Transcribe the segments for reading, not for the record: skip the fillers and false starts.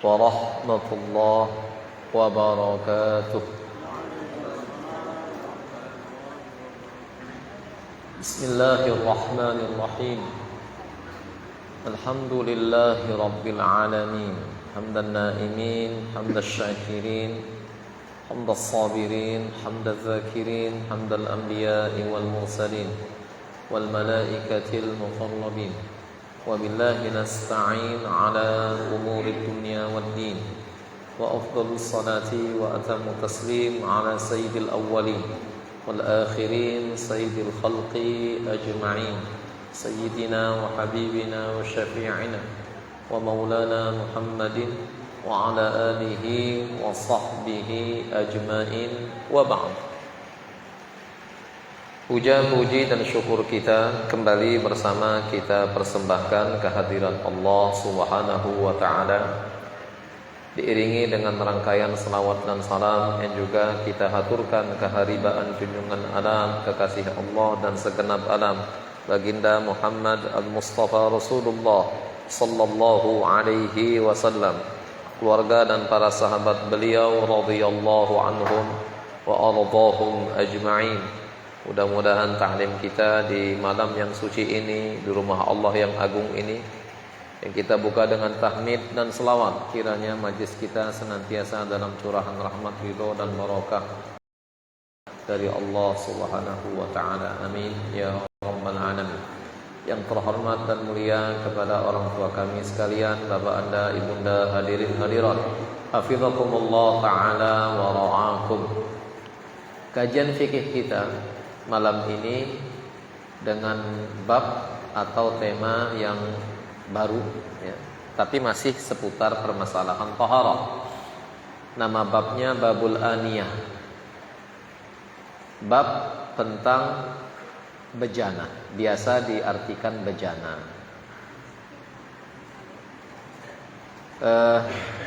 ورحمة الله وبركاته. بسم الله الرحمن الرحيم. الحمد لله رب العالمين، حمد النائمين، حمد الشاكرين، حمد الصابرين، حمد الذاكرين، حمد الأنبياء والمرسلين والملائكة المقربين. وبالله نستعين على أمور الدنيا والدين. وأفضل الصلاة وأتم التسليم على سيد الأولين والآخرين، سيد الخلق أجمعين، سيدنا وحبيبنا وشفيعنا ومولانا محمد وعلى آله وصحبه أجمعين. وبعد. Puja-puji dan syukur kita kembali bersama kita persembahkan kehadiran Allah Subhanahu wa ta'ala, diiringi dengan rangkaian salawat dan salam yang juga kita haturkan keharibaan junjungan alam, kekasih Allah dan segenap alam, baginda Muhammad al-Mustafa Rasulullah sallallahu alaihi wasallam, keluarga dan para sahabat beliau radhiyallahu anhum wa ardhahum ajma'in. Mudah-mudahan tahlim kita di malam yang suci ini, di rumah Allah yang agung ini, yang kita buka dengan tahmid dan selawat, kiranya majlis kita senantiasa dalam curahan rahmat, ridho dan barakah dari Allah Subhanahu wa ta'ala. Amin ya rabbal alamin. Yang terhormat dan mulia kepada orang tua kami sekalian, bapak anda, ibunda, hadirin hadirat, hafizakumullah ta'ala wa ra'akum. Kajian fikih kita malam ini dengan bab atau tema yang baru ya, tapi masih seputar permasalahan taharah. Nama babnya babul aniyah, bab tentang bejana, biasa diartikan bejana.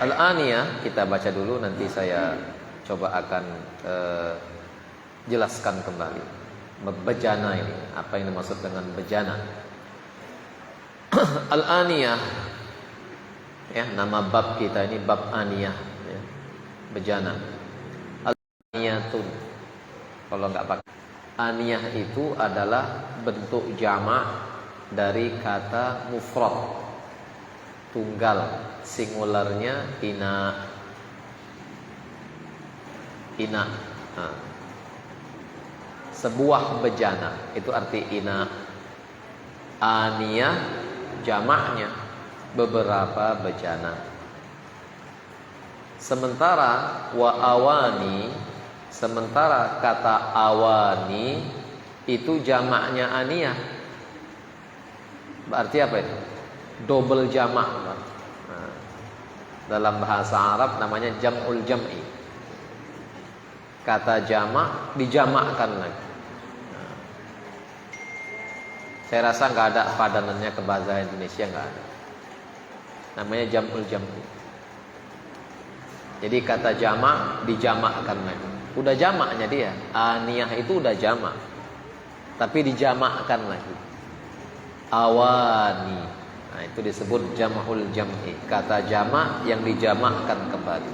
Al-aniyah kita baca dulu, nanti saya coba akan jelaskan kembali bejana ini, apa yang dimaksud dengan bejana. Al-aniyah ya, nama bab kita ini bab aniyah ya, bejana. Al-aniyatun, kalau enggak pakai aniyah itu adalah bentuk jamak dari kata mufrad tunggal, singularnya ina. Nah, sebuah bejana itu arti ina. Aniyah jamaknya beberapa bejana. Sementara wa awani, sementara kata awani itu jamaknya aniyah. Berarti apa itu? Double jamak. Nah, dalam bahasa Arab namanya jam'ul jam'i. Kata jamak dijamakkan lagi. Saya rasa nggak ada padanannya ke bahasa Indonesia, nggak ada. Namanya jam'ul jam'i. Jadi kata jamak dijamakkan lagi. Udah jamaknya dia. Aniyah itu udah jamak, tapi dijamakkan lagi. Awani. Nah, itu disebut jam'ul jam'i. Kata jamak yang dijamakkan kembali.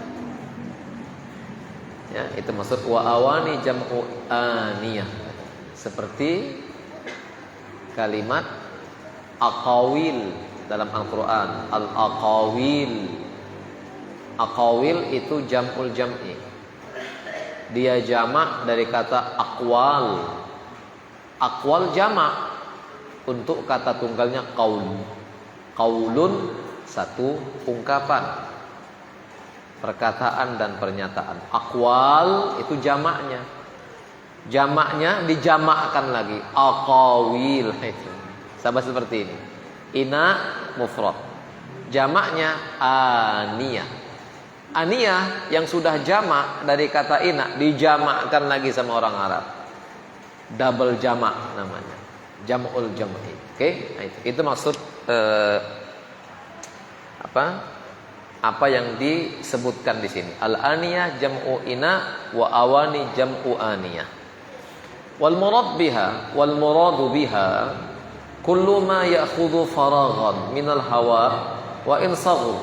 Ya, itu maksud wa awani jam'u aniyah. Seperti kalimat aqawil dalam Al-Quran. Al-aqawil, aqawil itu jam'ul jam'i, dia jamak dari kata aqwal. Aqwal jamak untuk kata tunggalnya qaul. Qaulun satu ungkapan, perkataan dan pernyataan. Aqwal itu jamaknya, jamaknya dijamakkan lagi, aqawil. Itu sama seperti ini. Ina mufrad, jamaknya aniyah. Aniyah yang sudah jamak dari kata ina dijamakkan lagi sama orang Arab, double jamak namanya, jam'ul jam'i. Oke, itu maksud apa yang disebutkan di sini. Al-aniyah jam'u ina wa awani jam'u aniyah. Wal muradu biha kullu ma ya'khudhu faraghan minal hawa wa in saghur.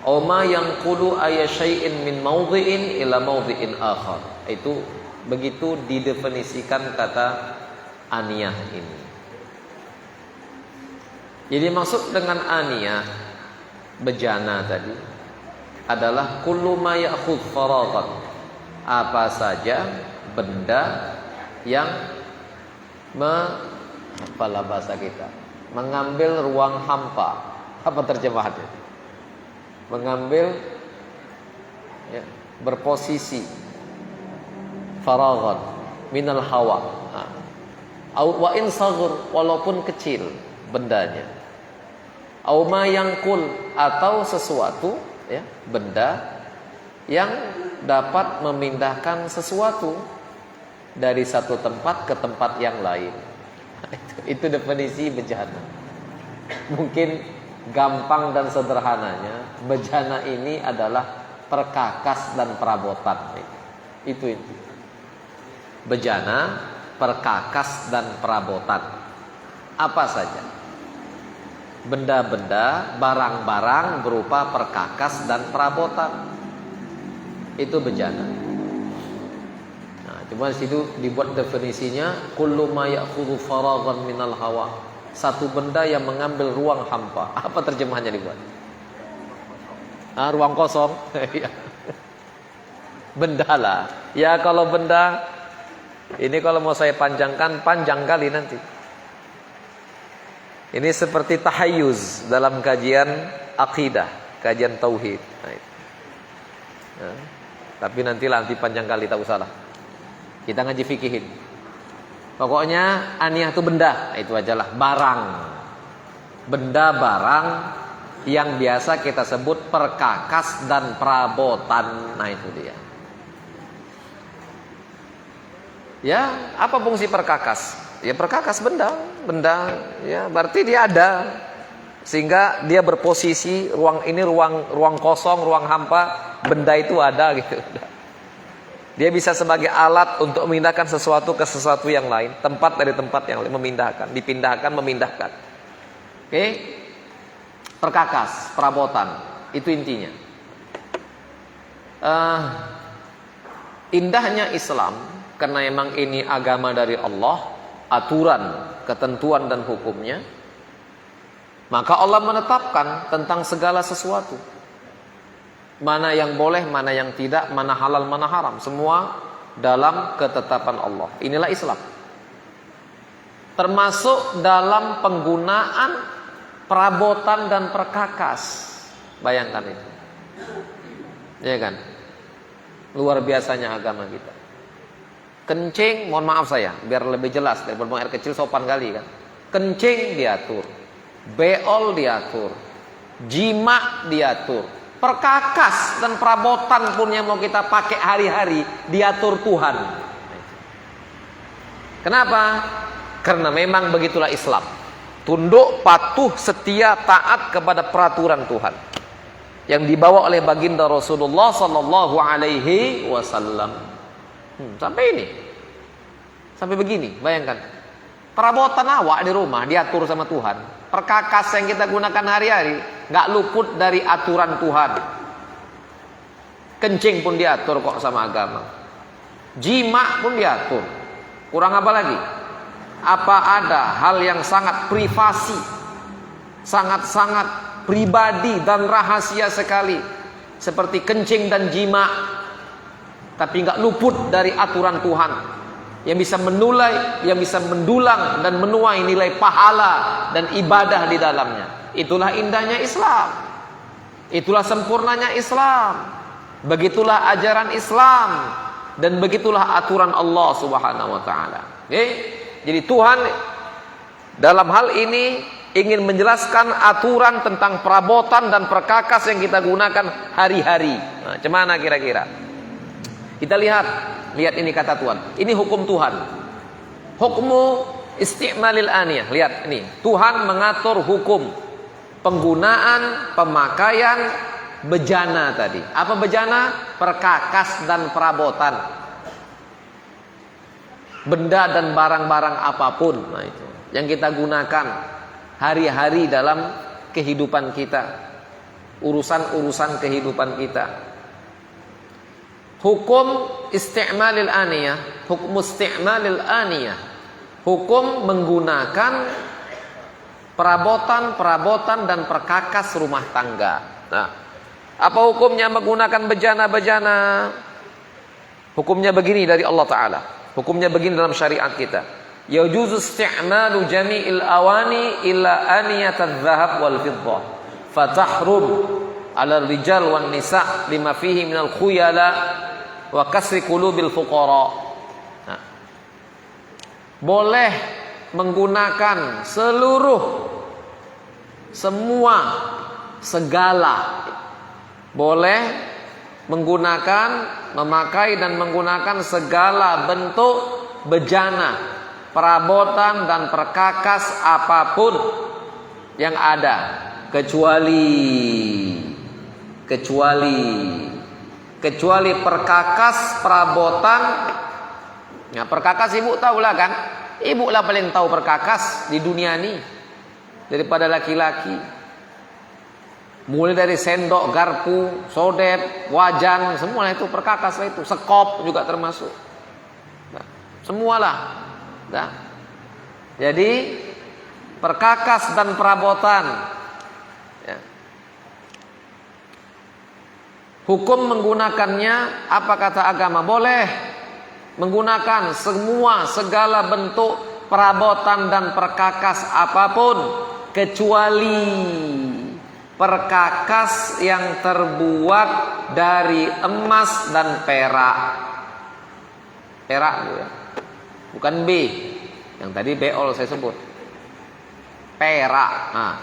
Aw ma yanqulu ayya syai'in min mawdhi'in ila mawdhi'in akhar. Itu begitu didefinisikan kata aniyah ini. Jadi maksud dengan aniyah bejana tadi adalah kullu ma ya'khudh faraghan. Apa saja benda yang apalah bahasa kita, mengambil ruang hampa. Apa terjemahannya? Mengambil ya, berposisi faraghan minal hawa. Wa in saghur, walaupun kecil bendanya. Au ma yangkul, atau sesuatu ya, benda yang dapat memindahkan sesuatu dari satu tempat ke tempat yang lain. Itu definisi bejana. Mungkin gampang dan sederhananya, bejana ini adalah perkakas dan perabotan. Itu. Bejana, perkakas dan perabotan. Apa saja? Benda-benda, barang-barang berupa perkakas dan perabotan. Itu bejana. Nah, cuma di situ dibuat definisinya kullu ma ya'khudhu faraghan minal hawa. Satu benda yang mengambil ruang hampa. Apa terjemahannya dibuat? Ruang kosong. Benda lah. Ya kalau benda ini kalau mau saya panjangkan panjang kali nanti. Ini seperti tahayyuz dalam kajian akidah, kajian tauhid. Nah, tapi nanti panjang kali, tak usah lah. Kita ngaji fikihin. Pokoknya aniyah itu benda, itu ajalah barang. Benda barang yang biasa kita sebut perkakas dan perabotan. Nah itu dia. Ya, apa fungsi perkakas? Ya perkakas benda ya berarti dia ada sehingga dia berposisi ruang ini ruang kosong, ruang hampa, benda itu ada gitu. Dia bisa sebagai alat untuk memindahkan sesuatu ke sesuatu yang lain, tempat dari tempat yang lain, memindahkan. Oke? Perkakas, perabotan, itu intinya. Indahnya Islam, karena emang ini agama dari Allah, aturan, ketentuan dan hukumnya, maka Allah menetapkan tentang segala sesuatu. Mana yang boleh, mana yang tidak, mana halal, mana haram. Semua dalam ketetapan Allah. Inilah Islam. Termasuk dalam penggunaan perabotan dan perkakas. Bayangkan itu. Ya kan? Luar biasanya agama kita. Kencing, mohon maaf saya, biar lebih jelas daripada buang air kecil sopan kali kan. Kencing diatur. Beol diatur. Jima diatur. Perkakas dan perabotan pun yang mau kita pakai hari-hari diatur Tuhan. Kenapa? Karena memang begitulah Islam. Tunduk, patuh, setia, taat kepada peraturan Tuhan yang dibawa oleh baginda Rasulullah sallallahu alaihi wasallam. Sampai ini. Sampai begini, bayangkan. Perabotan awak di rumah diatur sama Tuhan. Perkakas yang kita gunakan hari-hari nggak luput dari aturan Tuhan. Kencing pun diatur kok sama agama. Jima pun diatur. Kurang apa lagi? Apa ada hal yang sangat privasi, sangat-sangat pribadi dan rahasia sekali, seperti kencing dan jima, tapi nggak luput dari aturan Tuhan, yang bisa menulai, yang bisa mendulang dan menuai nilai pahala dan ibadah di dalamnya. Itulah indahnya Islam. Itulah sempurnanya Islam. Begitulah ajaran Islam dan begitulah aturan Allah Subhanahu wa taala. Jadi Tuhan dalam hal ini ingin menjelaskan aturan tentang perabotan dan perkakas yang kita gunakan hari-hari. Nah, gimana kira-kira? Kita lihat ini kata Tuhan. Ini hukum Tuhan. Hukmu isti'malil aniyah. Lihat ini. Tuhan mengatur hukum penggunaan, pemakaian bejana tadi. Apa bejana? Perkakas dan perabotan. Benda dan barang-barang apapun. Nah itu. Yang kita gunakan hari-hari dalam kehidupan kita. urusan-urusan kehidupan kita. Hukum isti'malil aniyah, hukum isti'malil aniyah, hukum menggunakan perabotan dan perkakas rumah tangga. Nah, apa hukumnya menggunakan bejana-bejana? Hukumnya begini dari Allah Ta'ala. Hukumnya begini dalam syariat kita. Yajuzu isti'malu jami'il awani illa aniyatadz dzahab wal fiddah. Fatahrum 'ala rijal wan nisa' lima fihi minal khuyala wa kasri qulubil fuqara. Nah, boleh menggunakan segala, boleh menggunakan, memakai dan menggunakan segala bentuk bejana, perabotan dan perkakas apapun yang ada, kecuali perkakas perabotan. Nah, perkakas ibu tahulah kan? Ibu lah paling tahu perkakas di dunia ini daripada laki-laki. Mulai dari sendok, garpu, sodet, wajan, semua itu perkakas lah itu. Sekop juga termasuk. Nah, semualah. Nah, jadi perkakas dan perabotan. Ya. Hukum menggunakannya, apa kata agama? Boleh menggunakan segala bentuk perabotan dan perkakas apapun, kecuali perkakas yang terbuat dari emas dan perak. Perak ya. Bukan B. Yang tadi beol saya sebut. Perak. Nah,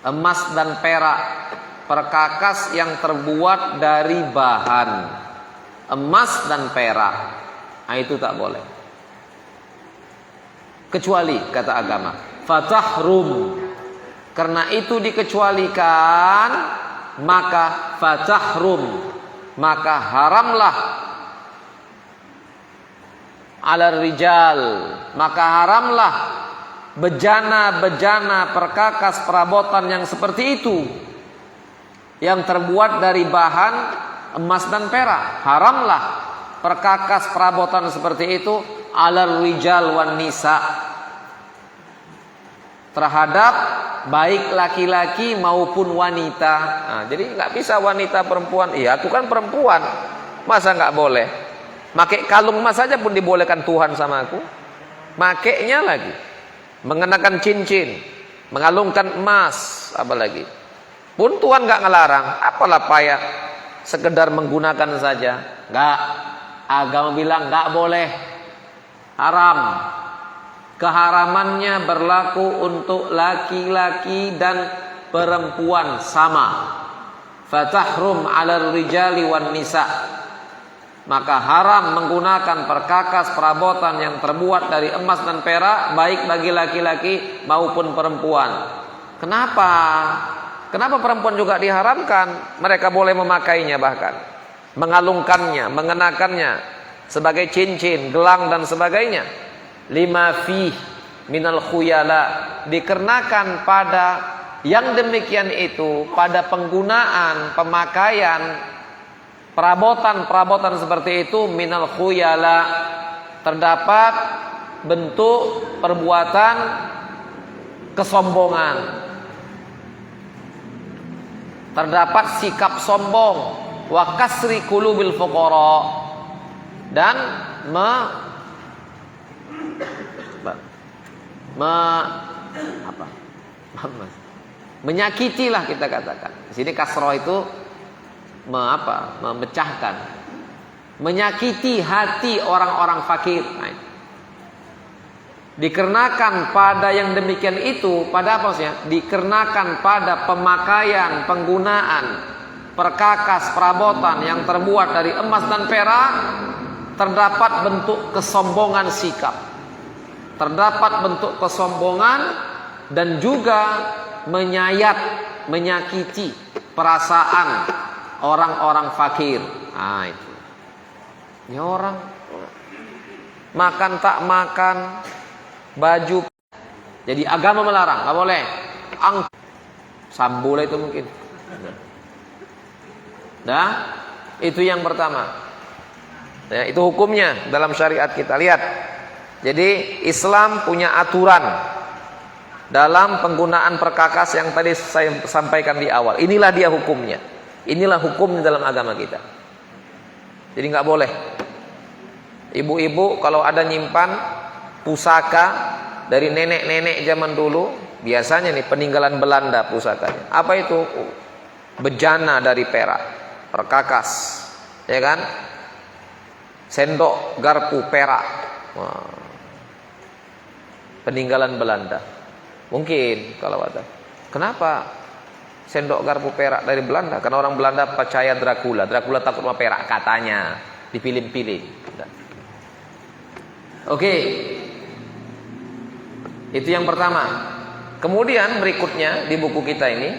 emas dan perak, perkakas yang terbuat dari bahan emas dan perak. Nah, itu tak boleh. Kecuali kata agama, fatahrum. Karena itu dikecualikan, maka fatahrum, maka haramlah ala rijal, maka haramlah bejana-bejana perkakas perabotan yang seperti itu, yang terbuat dari bahan emas dan perak. Haramlah perkakas perabotan seperti itu alal rijal wan nisa, terhadap baik laki-laki maupun wanita. Nah, jadi nggak bisa wanita perempuan. Iya, aku kan perempuan, masa nggak boleh? Pakai kalung emas saja pun dibolehkan Tuhan sama aku. Makainya lagi, mengenakan cincin, mengalungkan emas, apalagi pun Tuhan nggak ngelarang. Apalah payah sekedar menggunakan saja. Nggak, agama bilang nggak boleh, haram. Keharamannya berlaku untuk laki-laki dan perempuan sama. Fatahrum 'alal rijali wan nisa, maka haram menggunakan perkakas perabotan yang terbuat dari emas dan perak, baik bagi laki-laki maupun perempuan. Kenapa? Kenapa perempuan juga diharamkan? Mereka boleh memakainya, bahkan mengalungkannya, mengenakannya sebagai cincin, gelang dan sebagainya. Lima fih minal khuyala, dikarenakan pada yang demikian itu, pada penggunaan pemakaian perabotan seperti itu, minal khuyala, terdapat bentuk perbuatan kesombongan, terdapat sikap sombong, wa kasri qulubil fuqara, dan menyakitilah, kita katakan. Di sini kasroh itu memecahkan, menyakiti hati orang-orang fakir. Nah, dikarenakan pada yang demikian itu, pada apa maksudnya? Dikarenakan pada pemakaian, penggunaan perkakas perabotan yang terbuat dari emas dan perak, terdapat bentuk kesombongan sikap, terdapat bentuk kesombongan, dan juga menyakiti perasaan orang-orang fakir. Nah, itu. Ini orang makan tak makan, baju. Jadi agama melarang, nggak boleh. Sambul itu mungkin. Nah, itu yang pertama. Ya, itu hukumnya dalam syariat kita. Lihat. Jadi Islam punya aturan dalam penggunaan perkakas yang tadi saya sampaikan di awal. Inilah dia hukumnya. Inilah hukumnya dalam agama kita. Jadi nggak boleh. Ibu-ibu kalau ada nyimpan pusaka dari nenek-nenek zaman dulu, biasanya nih peninggalan Belanda pusakanya. Apa itu? Bejana dari perak, perkakas, ya kan? Sendok garpu perak. Wah. Peninggalan Belanda. Mungkin kalau ada. Kenapa sendok garpu perak dari Belanda? Karena orang Belanda percaya Dracula. Dracula takut sama perak katanya. Dipilih-pilih. Oke. Itu yang pertama. Kemudian berikutnya di buku kita ini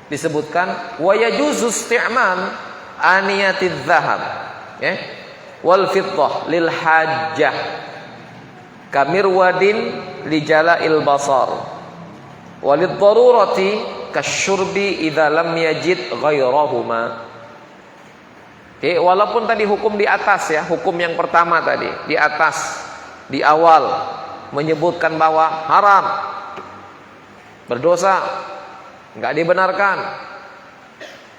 disebutkan wa yajuzu isti'mal aniyatiz zahab, ya, wal fiddah lil hajjah kamirwadin li jala'il basar walid darurati kasyurbi idza lam yajid ghairahuma. Oke, walaupun tadi hukum di atas ya, hukum yang pertama tadi di atas di awal menyebutkan bahwa haram, berdosa, nggak dibenarkan.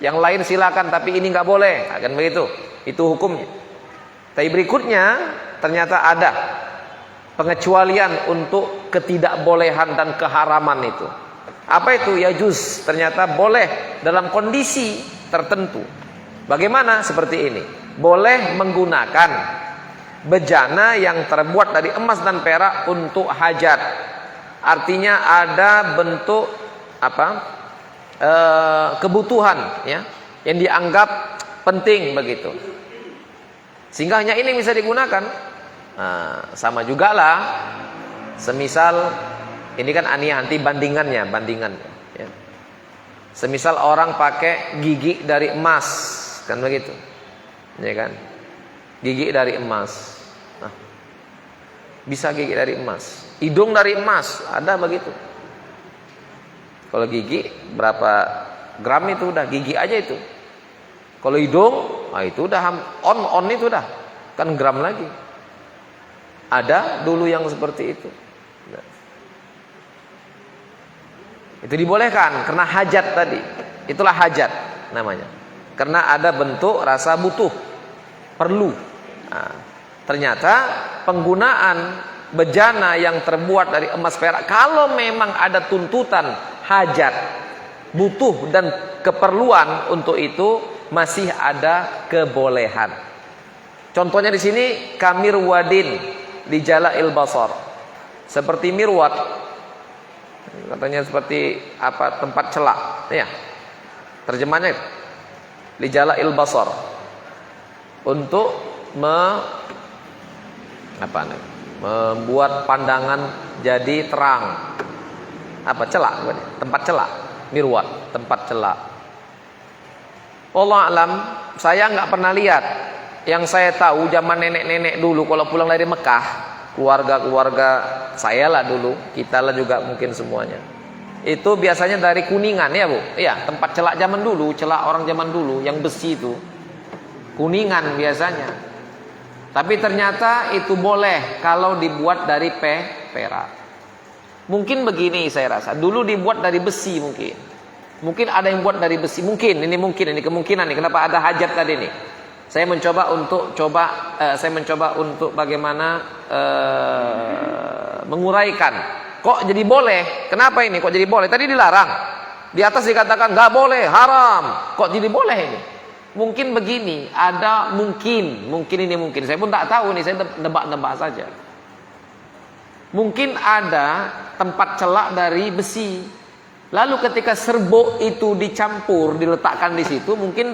Yang lain silakan, tapi ini nggak boleh, akan begitu. Itu hukumnya. Tapi berikutnya ternyata ada pengecualian untuk ketidakbolehan dan keharaman itu. Apa itu? Yajuz, ternyata boleh dalam kondisi tertentu. Bagaimana? Seperti ini. Boleh menggunakan bejana yang terbuat dari emas dan perak untuk hajat. Artinya ada bentuk kebutuhan ya, yang dianggap penting begitu. Sehingga hanya ini bisa digunakan. Nah, sama juga lah. Semisal ini kan anti bandingannya ya. Semisal orang pakai gigi dari emas, kan begitu. Ya kan? Gigi dari emas. Nah, bisa gigi dari emas. Hidung dari emas, ada begitu. Kalau gigi berapa gram itu udah gigi aja itu. Kalau hidung, nah itu udah on itu udah kan gram lagi. Ada dulu yang seperti itu. Nah. Itu dibolehkan karena hajat tadi. Itulah hajat namanya. Karena ada bentuk rasa butuh, perlu. Nah, ternyata penggunaan bejana yang terbuat dari emas perak, kalau memang ada tuntutan hajat, butuh dan keperluan untuk itu, masih ada kebolehan. Contohnya di sini kamirwadin di jala'il basar, seperti mirwat, katanya seperti apa, tempat celak ya, terjemahnya itu di jala'il basar, untuk membuat pandangan jadi terang. Apa? Celak, tempat celak, mirwat, tempat celak. Allah alam, saya nggak pernah lihat. Yang saya tahu zaman nenek-nenek dulu kalau pulang dari Mekah, keluarga-keluarga saya lah dulu, kita lah juga mungkin semuanya, itu biasanya dari Kuningan ya Bu. Iya, tempat celak zaman dulu, celak orang zaman dulu yang besi itu, Kuningan biasanya. Tapi ternyata itu boleh kalau dibuat dari perak. Mungkin begini saya rasa, dulu dibuat dari besi mungkin. Mungkin ada yang buat dari besi, mungkin ini kemungkinan nih. Kenapa ada hajat tadi nih? Saya mencoba untuk bagaimana menguraikan. Kok jadi boleh? Kenapa ini kok jadi boleh? Tadi dilarang. Di atas dikatakan nggak boleh, haram. Kok jadi boleh ini? Mungkin begini, ada mungkin ini mungkin. Saya pun tak tahu nih, saya nebak-nebak saja. Mungkin ada tempat celak dari besi. Lalu ketika serbuk itu dicampur, diletakkan di situ, mungkin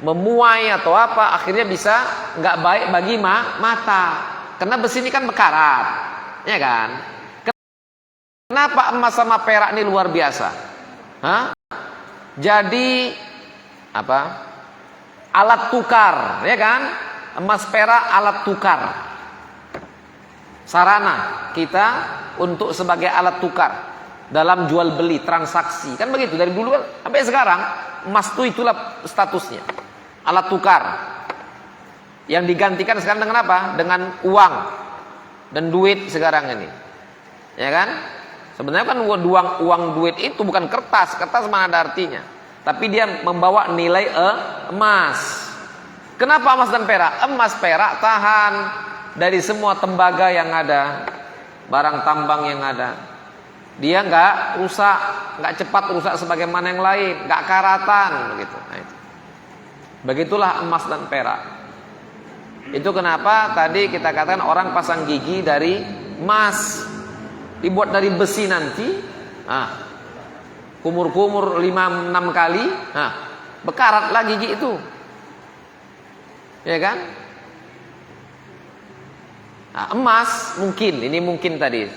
memuai atau apa, akhirnya bisa nggak baik bagi mata. Karena besi ini kan bekarat, ya kan? Kenapa emas sama perak ini luar biasa? Jadi alat tukar, ya kan? Emas perak alat tukar. Sarana kita untuk sebagai alat tukar. dalam jual beli transaksi. Kan begitu dari dulu kan sampai sekarang emas itulah statusnya. Alat tukar. Yang digantikan sekarang dengan apa? Dengan uang dan duit sekarang ini. Ya kan? Sebenarnya kan uang duit itu bukan kertas. Kertas mana ada artinya. Tapi dia membawa nilai emas. Kenapa emas dan perak? Emas perak tahan dari semua tembaga yang ada, barang tambang yang ada. Dia nggak rusak, nggak cepat rusak sebagaimana yang lain, nggak karatan begitu. Nah, itu. Begitulah emas dan perak. Itu kenapa tadi kita katakan orang pasang gigi dari emas, dibuat dari besi nanti, kumur-kumur 5-6 kali, bekaratlah gigi itu, ya kan? Nah, emas mungkin tadi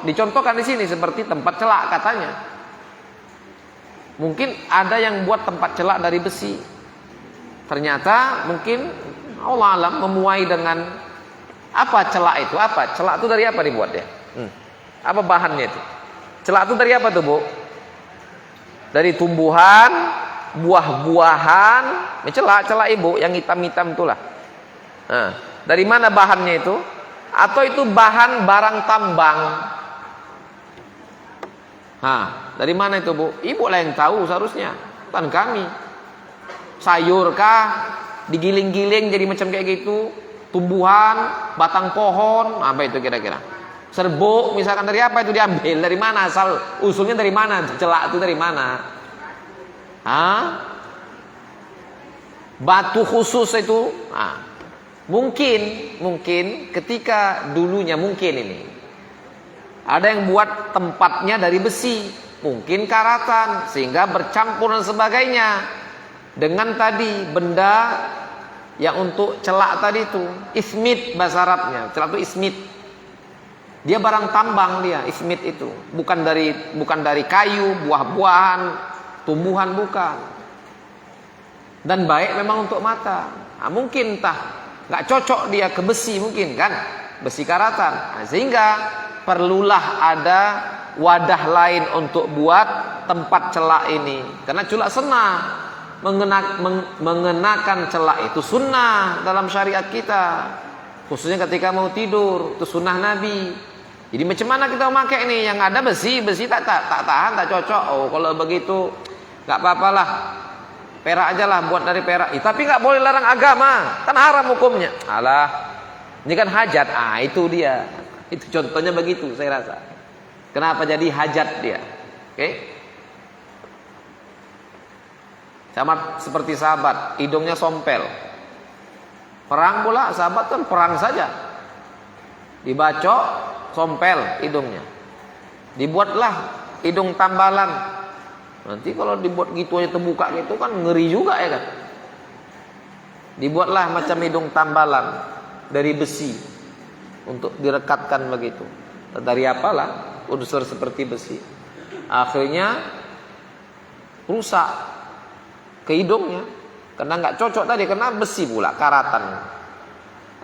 dicontohkan di sini seperti tempat celak katanya. Mungkin ada yang buat tempat celak dari besi. Ternyata mungkin Allah alam memuai dengan apa celak itu? Apa? Celak itu dari apa dibuat ya? Apa bahannya itu? Celak itu dari apa tuh, Bu? Dari tumbuhan, buah-buahan, celak Ibu yang hitam-hitam itulah. Nah, dari mana bahannya itu? Atau itu bahan barang tambang? Dari mana itu, Bu? Ibu lah yang tahu seharusnya, bukan kami. Sayur kah? Digiling-giling jadi macam kayak gitu? Tumbuhan, batang pohon, apa itu kira-kira? Serbuk misalkan, dari apa itu diambil? Dari mana asal usulnya, dari mana? Celak itu dari mana? Batu khusus itu? Mungkin ketika dulunya mungkin ini ada yang buat tempatnya dari besi, mungkin karatan sehingga bercampur dan sebagainya dengan tadi benda yang untuk celak tadi itu ismit bahasa Arabnya. Celak itu ismit. Dia barang tambang, dia ismit itu bukan dari kayu, buah-buahan, tumbuhan, bukan. Dan baik memang untuk mata. Mungkin nggak cocok dia ke besi, mungkin kan besi karatan. Sehingga perlulah ada wadah lain untuk buat tempat celak ini. Karena celak sunnah, mengenakan celak itu sunnah dalam syariat kita, khususnya ketika mau tidur, itu sunnah Nabi. Jadi macam mana kita memakai ini? Yang ada besi tak tahan, tak cocok. Kalau begitu nggak apa-apalah, perak aja lah, buat dari perak. Tapi nggak boleh larang agama, kan haram hukumnya. Alah, ini kan hajat. Itu dia. Itu contohnya begitu, saya rasa. Kenapa jadi hajat dia? Oke? Sama seperti sahabat, hidungnya sompel. Perang pula, sahabat kan perang saja. Dibacok, sompel hidungnya. Dibuatlah hidung tambalan. Nanti kalau dibuat gitu aja terbuka gitu kan ngeri juga ya kan. Dibuatlah macam hidung tambalan dari besi untuk direkatkan begitu. Dari apalah unsur seperti besi. Akhirnya rusak ke hidungnya karena nggak cocok tadi, karena besi pula karatan.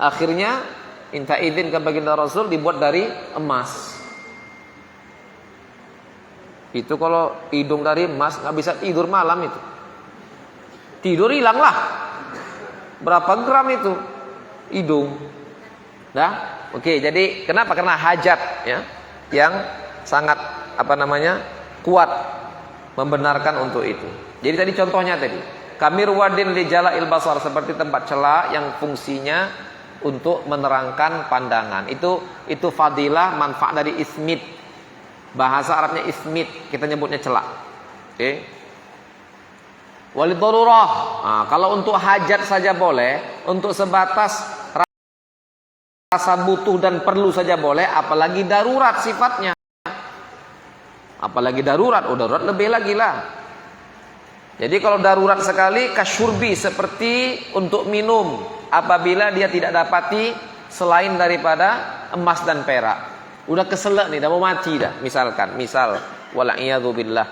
Akhirnya minta izin ke baginda Rasul dibuat dari emas. Itu kalau hidung dari emas nggak bisa tidur malam itu. Tidur hilanglah. Berapa gram itu hidung? Oke, jadi kenapa? Karena hajat ya, yang sangat kuat membenarkan untuk itu. Jadi tadi contohnya tadi, kamirwadin li jala'il basar, seperti tempat celak yang fungsinya untuk menerangkan pandangan. Itu fadilah, manfaat dari ismit. Bahasa Arabnya ismit, kita nyebutnya celak. Oke. Walid darurah. Kalau untuk hajat saja boleh, untuk sebatas rasa butuh dan perlu saja boleh, apalagi darurat sifatnya. Apalagi darurat, darurat lebih lagi lah. Jadi kalau darurat sekali, kasyurbi, seperti untuk minum apabila dia tidak dapati selain daripada emas dan perak. Udah keselak nih, dah mau mati dah. Misal wala'iyadzubillah.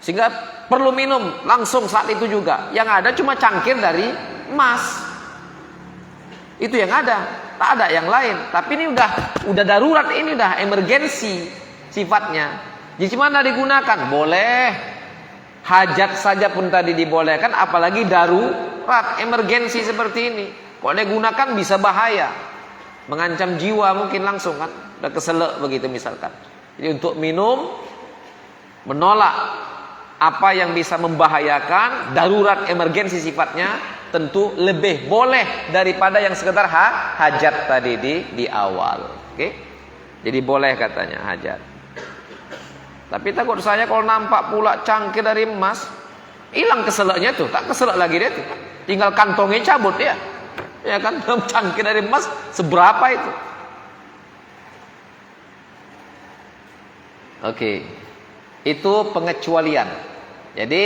Sehingga perlu minum langsung saat itu juga. Yang ada cuma cangkir dari emas. Itu yang ada, tak ada yang lain. Tapi ini udah darurat, ini udah emergensi. sifatnya. Jadi mana digunakan? Boleh. Hajat saja pun tadi dibolehkan, apalagi darurat, emergensi seperti ini. Kalau digunakan bisa bahaya, mengancam jiwa mungkin langsung kan, udah keselak begitu misalkan. Jadi untuk minum, menolak apa yang bisa membahayakan, darurat, emergensi sifatnya, tentu lebih boleh daripada yang sekedar hajat tadi di awal. Oke? Jadi boleh katanya hajat. Tapi takut saya kalau nampak pula cangkir dari emas, hilang keselaknya tuh, tak keselak lagi dia tuh. Tinggal kantongnya cabut ya. Ya kan, cangkir dari emas seberapa itu? Oke. Itu pengecualian. Jadi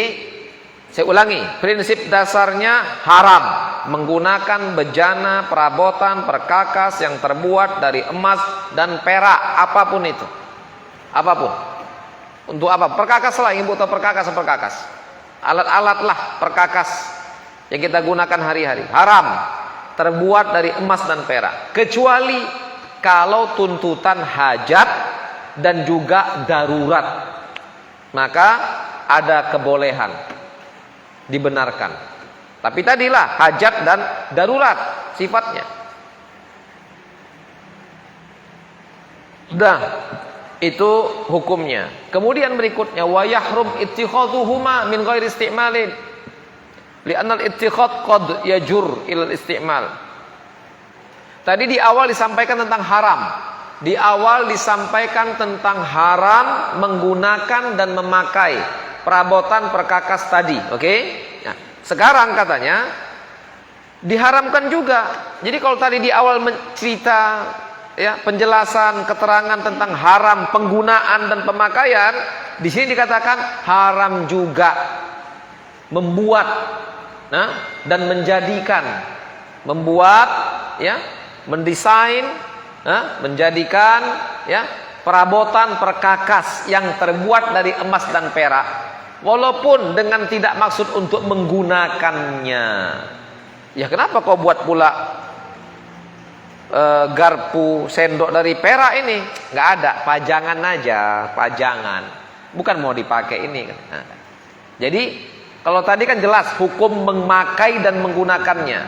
saya ulangi, prinsip dasarnya haram menggunakan bejana, perabotan, perkakas yang terbuat dari emas dan perak, apapun itu. Apapun. Untuk apa? Perkakas lah, ibu tahu perkakas. Alat-alat lah perkakas yang kita gunakan hari-hari. Haram terbuat dari emas dan perak, kecuali kalau tuntutan hajat dan juga darurat, maka ada kebolehan, dibenarkan. Tapi tadilah hajat dan darurat sifatnya. Dah, itu hukumnya. Kemudian berikutnya, wa yahrum ittikhadhuhuma min ghairi isti'malin li'anna al-ittikhadh qad yajur ila al-isti'mal. Tadi di awal disampaikan tentang haram. Di awal disampaikan tentang haram menggunakan dan memakai perabotan perkakas tadi, oke? Nah, sekarang katanya diharamkan juga. Jadi kalau tadi di awal cerita ya, penjelasan, keterangan tentang haram penggunaan dan pemakaian, di sini dikatakan haram juga membuat, dan menjadikan, membuat, ya, mendesain, menjadikan, ya, perabotan perkakas yang terbuat dari emas dan perak, walaupun dengan tidak maksud untuk menggunakannya. Ya kenapa kau buat pula garpu, sendok dari perak ini? Nggak ada, pajangan aja, pajangan, bukan mau dipakai ini. Nah, jadi kalau tadi kan jelas hukum memakai dan menggunakannya,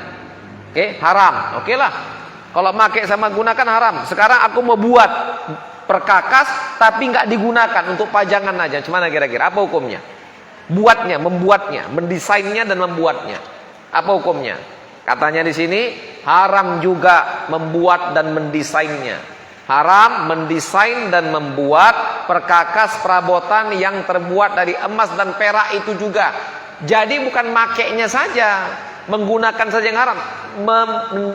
oke, haram, oke lah. Kalau pakai sama gunakan haram. Sekarang aku mau buat perkakas tapi nggak digunakan, untuk pajangan aja. Gimana kira-kira? Apa hukumnya? Buatnya, membuatnya, mendesainnya dan membuatnya. Apa hukumnya? Katanya di sini haram juga membuat dan mendesainnya. Haram mendesain dan membuat perkakas perabotan yang terbuat dari emas dan perak itu juga. Jadi bukan makainya saja, menggunakan saja yang haram,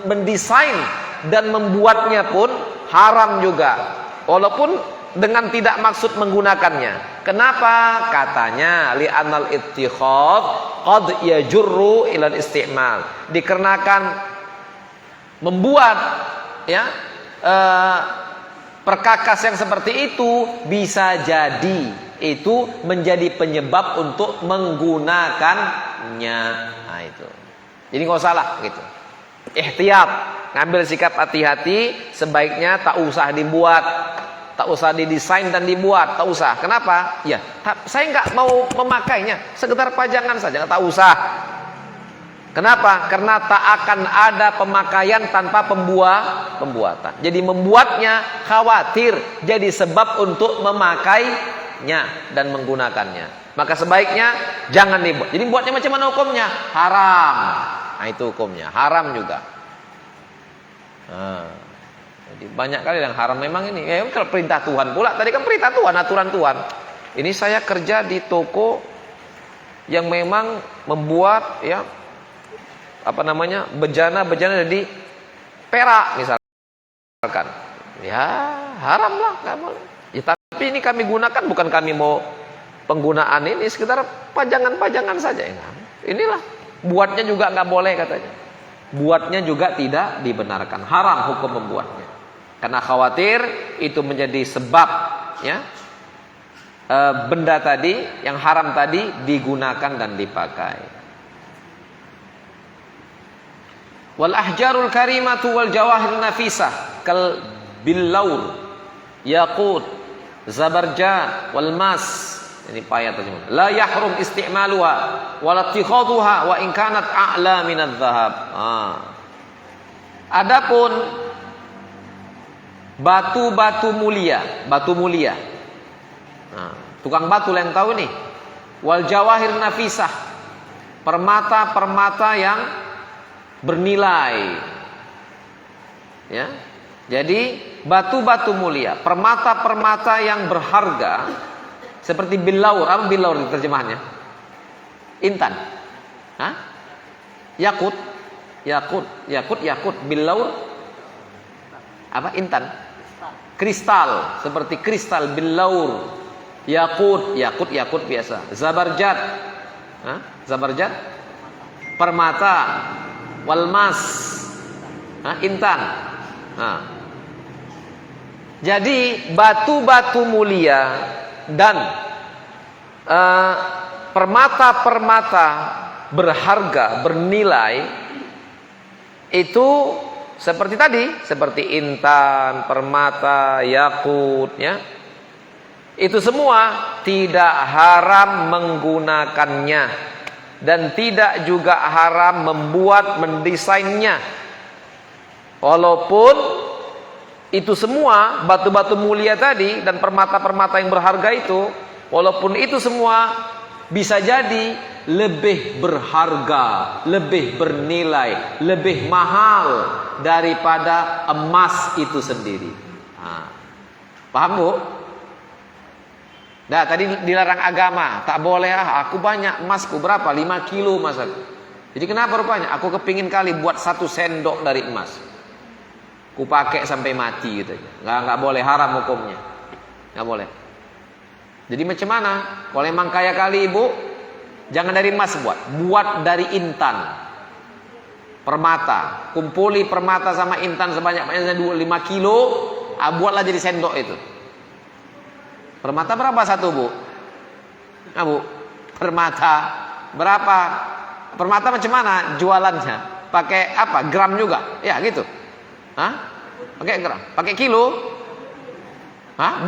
mendesain dan membuatnya pun haram juga, walaupun dengan tidak maksud menggunakannya. Kenapa? Katanya li'anal ittikhadh qad yajurru ilal isti'mal. Dikarenakan membuat, ya, perkakas yang seperti itu bisa jadi itu menjadi penyebab untuk menggunakannya. Nah itu. Jadi nggak salah gitu. Ihtiyat, ngambil sikap hati-hati, sebaiknya tak usah dibuat, tak usah didesain dan dibuat, tak usah. Kenapa? Ya, saya nggak mau memakainya, sekedar pajangan saja, tak usah. Kenapa? Karena tak akan ada pemakaian tanpa pembuatan. Jadi membuatnya khawatir jadi sebab untuk memakainya dan menggunakannya. Maka sebaiknya jangan dibuat. Jadi buatnya macam mana hukumnya? Haram. Nah itu hukumnya, haram juga. Jadi banyak kali yang haram memang ini. Ya kalau perintah Tuhan pula. Tadi kan perintah Tuhan, aturan Tuhan. Ini saya kerja di toko yang memang membuat, ya, apa namanya, bejana dari perak misalkan. Ya haram lah, nggak boleh. Ya, tapi ini kami gunakan, bukan kami mau penggunaan ini sekitar pajangan-pajangan saja. Inilah buatnya juga nggak boleh katanya. Buatnya juga tidak dibenarkan, haram hukum membuatnya. Karena khawatir itu menjadi sebab, ya, benda tadi yang haram tadi digunakan dan dipakai. Wal ahjarul karimatu wal jawahir nafisah kal billaur, yaqut, zabarjad wal mas. Ini payah terjemah. La yahrum isti'maluha wa lattikhaduha wa in kanat a'la min adz-dzahab. Adapun batu-batu mulia, batu mulia. Tukang batu yang tahu nih. Wal jawahir nafisah. Permata-permata yang bernilai. Ya. Jadi batu-batu mulia, permata-permata yang berharga seperti bilaur. Apa bilaur di terjemahannya? Intan. Hah? Yakut. Bilaur. Apa? Intan. Kristal, seperti kristal bilaur. Yakut biasa. Zabarjad. Hah? Zabarjad. Permata. Walmas. Hah? Intan. Jadi batu-batu mulia dan permata-permata berharga, bernilai itu seperti tadi, seperti intan, permata, yakut, ya. Itu semua tidak haram menggunakannya dan tidak juga haram mendesainnya. Walaupun itu semua batu-batu mulia tadi dan permata-permata yang berharga itu, walaupun itu semua bisa jadi lebih berharga, lebih bernilai, lebih mahal daripada emas itu sendiri. Paham Bu? Nah, tadi dilarang agama, tak boleh aku banyak emasku berapa? 5 kilo emas aku. Jadi kenapa rupanya? Aku kepingin kali buat 1 sendok dari emas. Ku pakai sampai mati gitu. Nggak boleh, haram hukumnya. Nggak boleh. Jadi macam mana? Kalau emang kaya kali ibu, jangan dari emas buat dari intan. Permata, kumpuli permata sama intan sebanyak-banyaknya 5 kilo, buatlah jadi sendok itu. Permata berapa satu Bu? Bu, permata berapa? Permata macam mana jualannya? Pakai apa? Gram juga? Ya gitu. Pakai gram? Pakai kilo?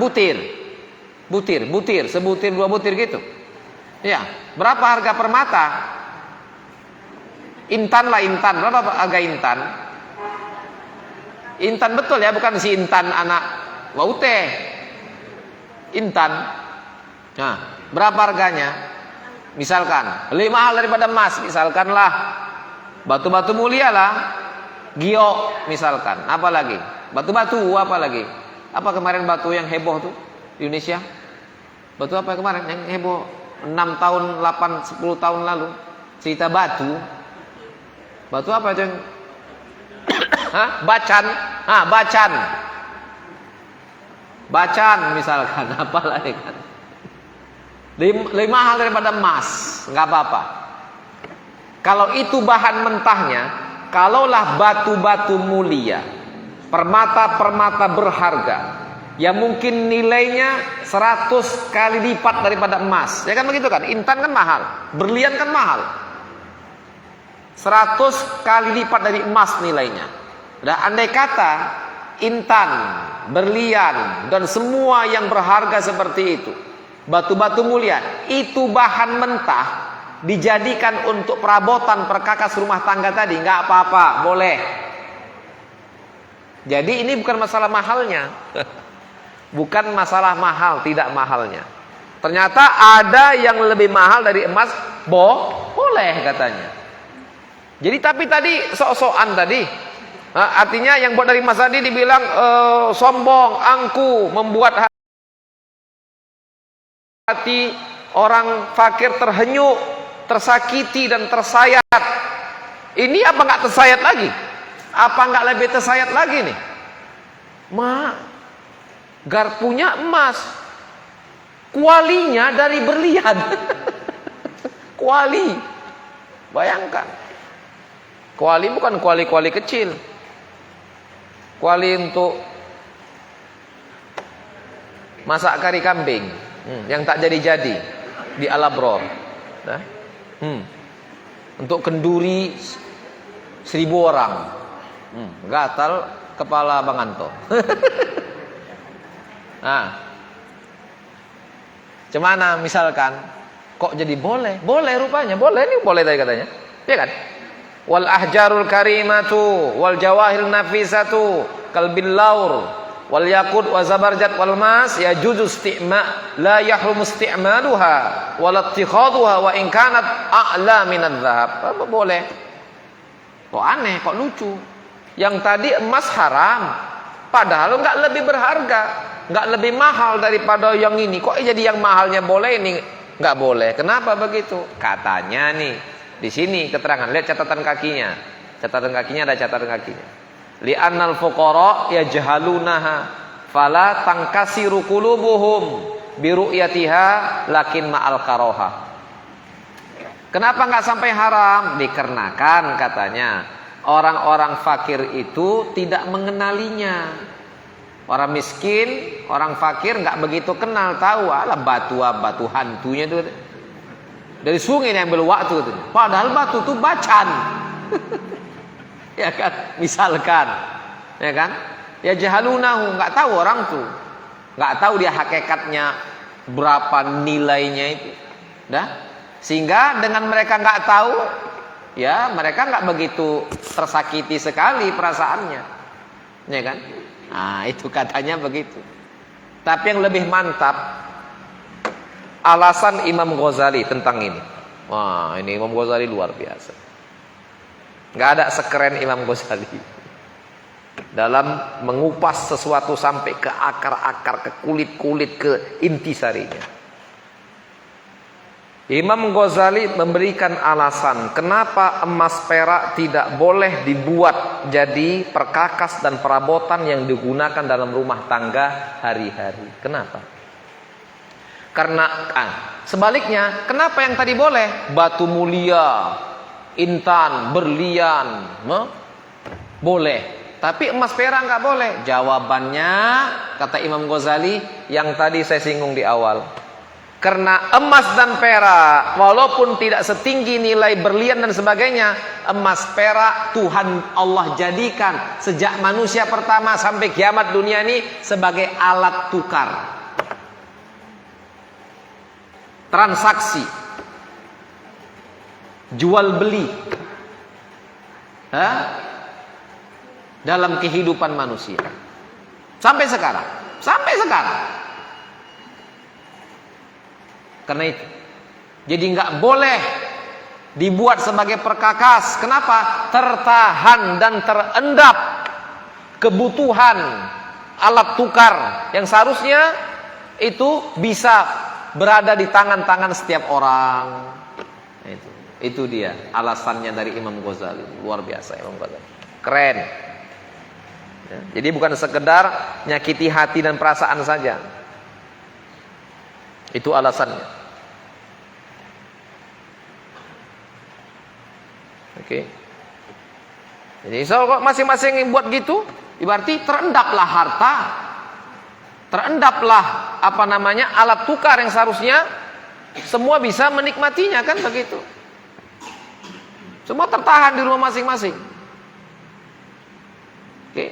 Butir, sebutir 2 butir gitu. Ya, berapa harga permata? Intan lah intan. Berapa harga intan? Intan betul ya, bukan si intan anak Waute. Intan. Nah, berapa harganya? Misalkan lebih mahal daripada emas, misalkanlah. Batu-batu mulia lah. Giok misalkan. Apa lagi? Batu-batu apa lagi? Apa kemarin batu yang heboh tuh di Indonesia? Batu apa kemarin yang heboh 6 tahun, 8, 10 tahun lalu? Cerita batu. Batu apa itu yang Bacan. Bacan misalkan. Apa lagi kan? Lebih mahal daripada emas. Nggak apa-apa. Kalau itu bahan mentahnya, kalaulah batu-batu mulia, permata-permata berharga, yang mungkin nilainya 100 kali lipat daripada emas. Ya kan begitu kan? Intan kan mahal, berlian kan mahal. 100 kali lipat dari emas nilainya. Dan andai kata intan, berlian, dan semua yang berharga seperti itu, batu-batu mulia, itu bahan mentah, dijadikan untuk perabotan perkakas rumah tangga tadi, nggak apa-apa, boleh. Jadi ini bukan masalah mahalnya. Bukan masalah mahal, tidak mahalnya. Ternyata ada yang lebih mahal dari emas, boleh katanya. Jadi tapi tadi sok-sokan tadi, artinya yang buat dari emas tadi dibilang sombong, angku, membuat hati orang fakir terhenyuk, tersakiti dan tersayat. Ini apa nggak tersayat lagi? Apa nggak lebih tersayat lagi nih? Garpunya emas, kualinya dari berlian. Kuali, bayangkan. Kuali bukan kuali-kuali kecil. Kuali untuk masak kari kambing, yang tak jadi-jadi di Alabror. Untuk kenduri 1000 orang. Gatal kepala Bang Anto. Nah, Cemana misalkan, kok jadi boleh? Boleh rupanya, boleh nih, boleh tadi katanya. Iya kan? Wal ahjarul karimatu wal jawahil nafisatu kalbil laur wal yakut wa zabarjat wal mas yajuzu isti'ma la yahrum isti'maluha wal ittikhaduha wa in kanat a'la min adh-dhahab. Boleh. Kok aneh, kok lucu. Yang tadi emas haram, padahal enggak lebih berharga, enggak lebih mahal daripada yang ini. Kok jadi yang mahalnya boleh, ini enggak boleh? Kenapa begitu? Katanya nih, di sini keterangan, lihat catatan kakinya. Catatan kakinya ada catatan kakinya. Li'annal fuqara yajhalunaha fala tankasiru qulubuhum bi ru'yatiha lakin ma'al karaha. Kenapa enggak sampai haram? Dikarenakan katanya orang-orang fakir itu tidak mengenalinya. Orang miskin, orang fakir nggak begitu kenal, tahu alah batu hantunya itu dari sungai yang ambil waktu itu. Padahal batu itu bacan. Ya kan? Misalkan, ya kan? Ya jahalunahu, nggak tahu orang tuh, nggak tahu dia hakikatnya berapa nilainya itu, dah. Sehingga dengan mereka nggak tahu, ya mereka nggak begitu tersakiti sekali perasaannya, ya kan? Nah itu katanya begitu. Tapi yang lebih mantap alasan Imam Ghazali tentang ini. Wah ini Imam Ghazali luar biasa. Nggak ada sekeren Imam Ghazali dalam mengupas sesuatu sampai ke akar-akar, ke kulit-kulit, ke intisarinya. Imam Ghazali memberikan alasan kenapa emas perak tidak boleh dibuat jadi perkakas dan perabotan yang digunakan dalam rumah tangga hari-hari. Kenapa? Karena sebaliknya, kenapa yang tadi boleh? Batu mulia, intan, berlian, boleh. Tapi emas perak nggak boleh. Jawabannya, kata Imam Ghazali, yang tadi saya singgung di awal. Karena emas dan perak walaupun tidak setinggi nilai berlian dan sebagainya, emas perak Tuhan Allah jadikan sejak manusia pertama sampai kiamat dunia ini sebagai alat tukar, transaksi, jual beli dalam kehidupan manusia sampai sekarang. Karena itu, jadi nggak boleh dibuat sebagai perkakas. Kenapa? Tertahan dan terendap kebutuhan alat tukar yang seharusnya itu bisa berada di tangan-tangan setiap orang. Itu dia alasannya dari Imam Ghazali. Luar biasa Imam Ghazali, keren ya, jadi bukan sekedar nyakiti hati dan perasaan saja. Itu alasannya. Oke. Jadi kok masing-masing yang buat gitu, berarti terendaplah harta, terendaplah alat tukar yang seharusnya semua bisa menikmatinya, kan begitu. Semua tertahan di rumah masing-masing. Oke.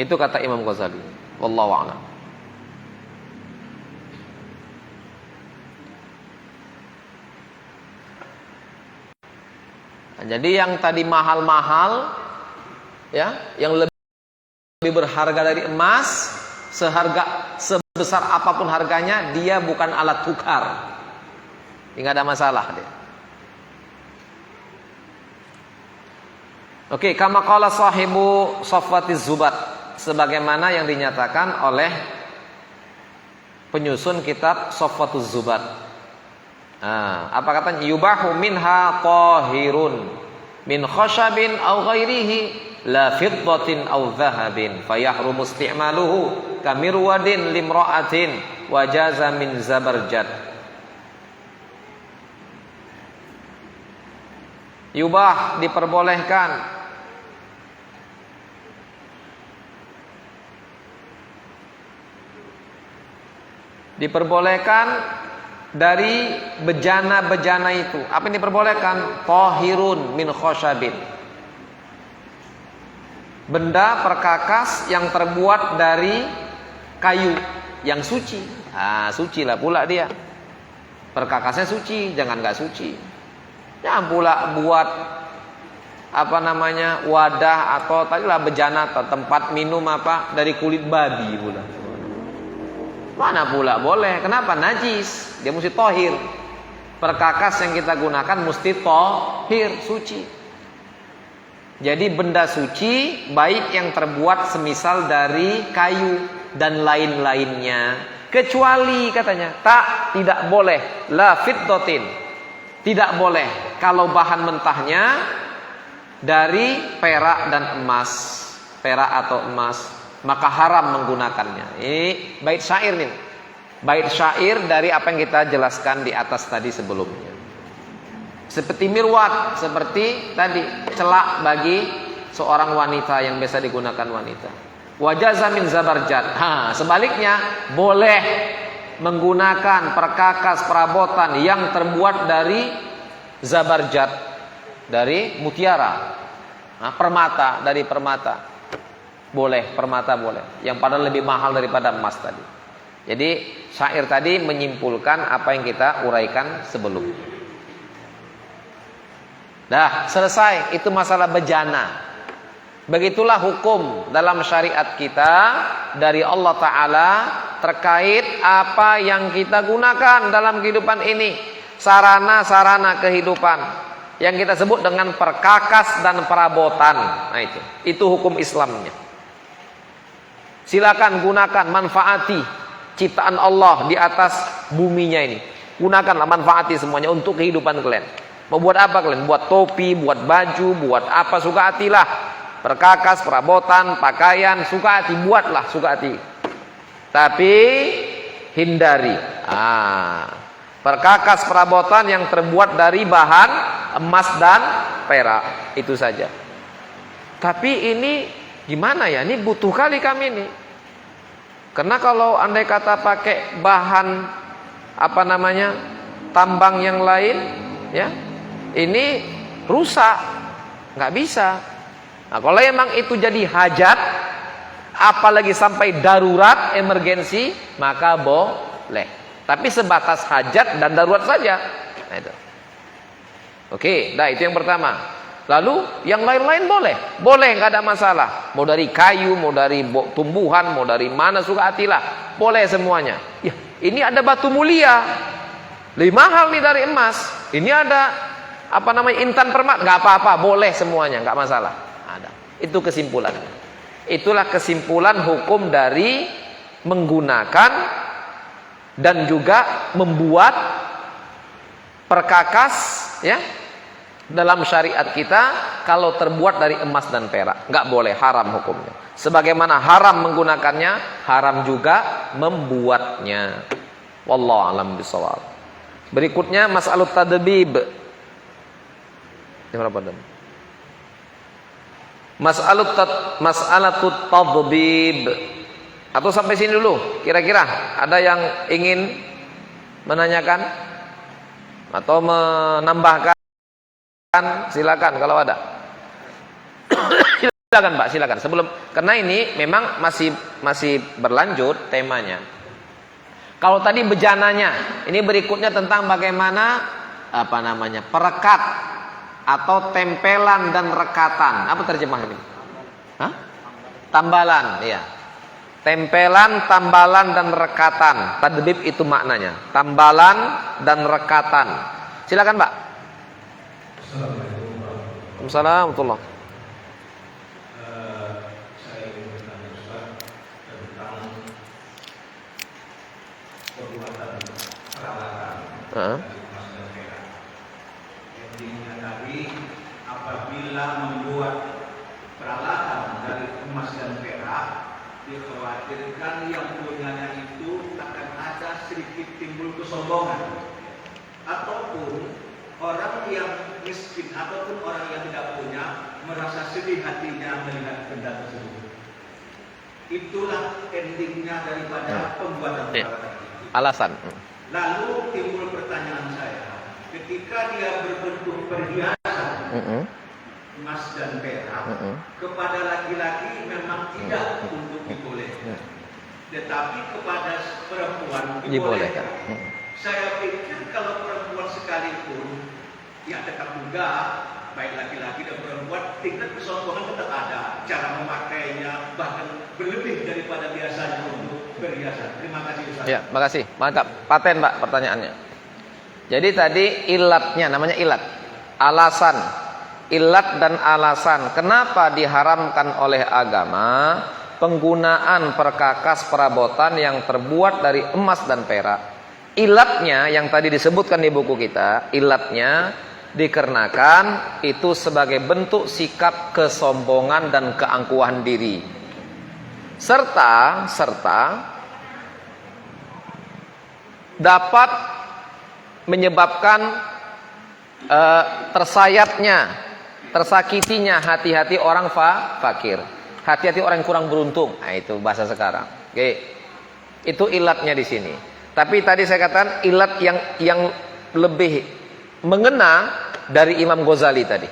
Itu kata Imam Ghazali. Wallahu a'lam. Jadi yang tadi mahal-mahal, ya, yang lebih berharga dari emas, sebesar apapun harganya, dia bukan alat tukar. Nggak ada masalah dia. Oke, kama qala sahibu Safwatiz Zubat, sebagaimana yang dinyatakan oleh penyusun kitab Safwatuz Zubat. Apa katanya? Yubahu minha tahirun min khashabin aw ghairihi la fiddatin aw dhahabin fayahrumu isti'maluhu kamirwadin limra'atin wa jaza min zabarjad. Yubah, diperbolehkan dari bejana-bejana itu. Apa yang diperbolehkan? Tahirun min khashabin, benda perkakas yang terbuat dari kayu yang suci. Suci lah pula dia. Perkakasnya suci, jangan nggak suci. Jangan pula buat wadah atau tadilah bejana atau tempat minum dari kulit babi pula. Mana pula boleh? Kenapa? Najis. Dia mesti tohir. Perkakas yang kita gunakan mesti tohir, suci. Jadi benda suci baik yang terbuat semisal dari kayu dan lain-lainnya, kecuali katanya tidak boleh la fiddatin, tidak boleh kalau bahan mentahnya dari perak dan emas, perak atau emas, maka haram menggunakannya. Ini bait syair nih, bait syair dari apa yang kita jelaskan di atas tadi sebelumnya. Seperti mirwat, seperti tadi celak bagi seorang wanita yang biasa digunakan wanita. Wajaza min zabarjat. Sebaliknya boleh menggunakan perkakas perabotan yang terbuat dari zabarjat, dari mutiara, permata, dari permata. Boleh, permata boleh. Yang padahal lebih mahal daripada emas tadi. Jadi syair tadi menyimpulkan apa yang kita uraikan sebelumnya. Dah selesai, itu masalah bejana. Begitulah hukum dalam syariat kita dari Allah Ta'ala terkait apa yang kita gunakan dalam kehidupan ini, sarana-sarana kehidupan yang kita sebut dengan perkakas dan perabotan. Nah itu hukum Islamnya. Silakan gunakan, manfaati ciptaan Allah di atas buminya ini. Gunakanlah, manfaati semuanya untuk kehidupan kalian. Mau buat apa kalian? Buat topi, buat baju, buat apa, suka hatilah. Perkakas, perabotan, pakaian, suka hati, buatlah, suka hati. Tapi hindari perkakas perabotan yang terbuat dari bahan emas dan perak, itu saja. Tapi ini gimana ya? Ini butuh kali kami ini. Karena kalau andai kata pakai bahan tambang yang lain, ya, ini rusak, nggak bisa. Nah, kalau emang itu jadi hajat, apalagi sampai darurat, emergensi, maka boleh. Tapi sebatas hajat dan darurat saja. Nah itu. Oke, itu yang pertama. Lalu yang lain-lain boleh, nggak ada masalah. Mau dari kayu, mau dari tumbuhan, mau dari mana, suka hatilah, boleh semuanya. Ya, ini ada batu mulia, lebih mahal nih dari emas. Ini ada intan permata, nggak apa-apa, boleh semuanya, nggak masalah. Ada. Itu kesimpulan. Itulah kesimpulan hukum dari menggunakan dan juga membuat perkakas, ya, dalam syariat kita kalau terbuat dari emas dan perak, nggak boleh, haram hukumnya. Sebagaimana haram menggunakannya, haram juga membuatnya. Wallahu a'lam bishawab. Berikutnya mas'alut tadbib. Mas'alatut tadbib. Atau sampai sini dulu. Kira-kira ada yang ingin menanyakan atau menambahkan? Silakan kalau ada. Silakan Pak, silakan. Karena ini memang masih berlanjut temanya. Kalau tadi bejananya, ini berikutnya tentang bagaimana perekat atau tempelan dan rekatan. Apa terjemahan ini? Tambalan, ya. Tempelan, tambalan dan rekatan. Tadbib itu maknanya. Tambalan dan rekatan. Silakan, Pak. Assalamualaikum warahmatullahi wabarakatuh. Saya ingin bertanya Ustaz tentang perbuatan peralatan emas dan perak. Intinya tadi, apabila membuat peralatan dari emas dan perak, dikhawatirkan yang punyanya itu akan ada sedikit timbul kesombongan, ataupun orang yang miskin ataupun orang yang tidak punya merasa sedih hatinya melihat benda tersebut. Itulah endingnya daripada pembuatan peralatan itu. Alasan. Lalu timbul pertanyaan saya, ketika dia berbentuk perhiasan emas dan perak, kepada laki-laki memang tidak untuk dibolehkan. tetapi kepada perempuan Dibolehkan. Saya pikir kalau perempuan sekalipun yang tetap juga, baik laki-laki dan perempuan, tingkat kesombongan tetap ada. Cara memakainya bahkan berlebih daripada biasanya untuk berhiasan. Terima kasih Ustaz. Ya, makasih. Mantap. Paten, Pak, pertanyaannya. Jadi tadi ilatnya, namanya ilat. Alasan. Ilat dan alasan. Kenapa diharamkan oleh agama penggunaan perkakas perabotan yang terbuat dari emas dan perak? Ilatnya yang tadi disebutkan di buku kita, ilatnya dikarenakan itu sebagai bentuk sikap kesombongan dan keangkuhan diri. Serta dapat menyebabkan tersayatnya, tersakitinya hati-hati orang fakir, hati-hati orang yang kurang beruntung. Nah, itu bahasa sekarang. Oke, itu ilatnya di sini. Tapi tadi saya katakan ilat yang lebih mengena dari Imam Ghazali tadi.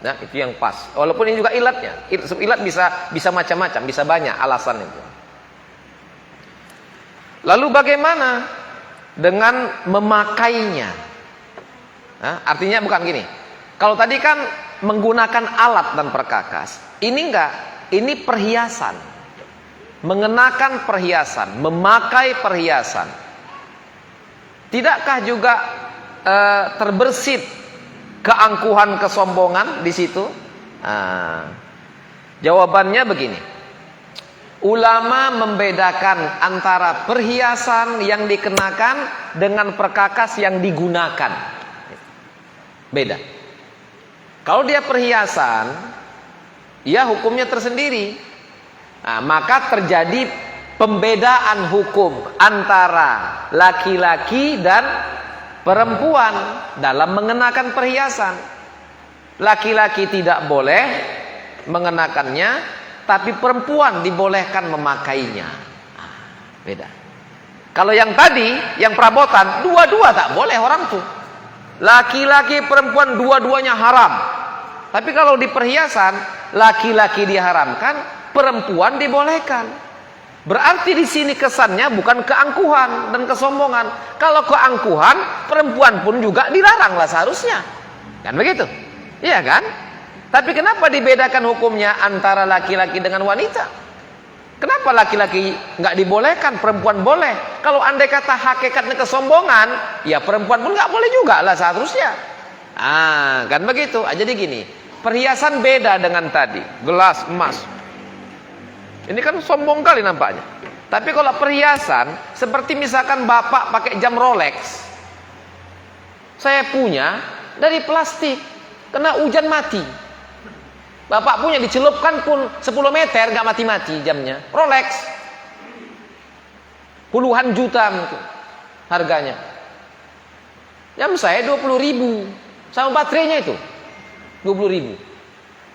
Nah, itu yang pas. Walaupun ini juga ilatnya. Ilat bisa macam-macam, bisa banyak alasan itu. Lalu bagaimana dengan memakainya? Nah, artinya bukan gini. Kalau tadi kan menggunakan alat dan perkakas. Ini enggak, ini perhiasan. Mengenakan perhiasan, memakai perhiasan. Tidakkah juga terbersit keangkuhan, kesombongan di situ? Jawabannya begini. Ulama membedakan antara perhiasan yang dikenakan dengan perkakas yang digunakan. Beda. Kalau dia perhiasan, ya hukumnya tersendiri. Nah, maka terjadi pembedaan hukum antara laki-laki dan perempuan dalam mengenakan perhiasan. Laki-laki tidak boleh mengenakannya, tapi perempuan dibolehkan memakainya. Beda. Kalau yang tadi, yang perabotan, dua-dua tak boleh orang tuh. Laki-laki, perempuan, dua-duanya haram. Tapi kalau di perhiasan, laki-laki diharamkan, perempuan dibolehkan. Berarti di sini kesannya bukan keangkuhan dan kesombongan. Kalau keangkuhan, perempuan pun juga dilarang lah seharusnya. Kan begitu? Iya kan? Tapi kenapa dibedakan hukumnya antara laki-laki dengan wanita? Kenapa laki-laki nggak dibolehkan, perempuan boleh? Kalau andai kata hakikatnya kesombongan, ya perempuan pun nggak boleh juga lah seharusnya. Kan begitu. Jadi gini, perhiasan beda dengan tadi, gelas emas. Ini kan sombong kali nampaknya. Tapi kalau perhiasan, seperti misalkan bapak pakai jam Rolex, saya punya dari plastik, kena hujan mati. Bapak punya dicelupkan pun 10 meter nggak mati-mati jamnya. Rolex, puluhan juta mungkin harganya. Jam saya 20.000 sama baterainya itu 20.000.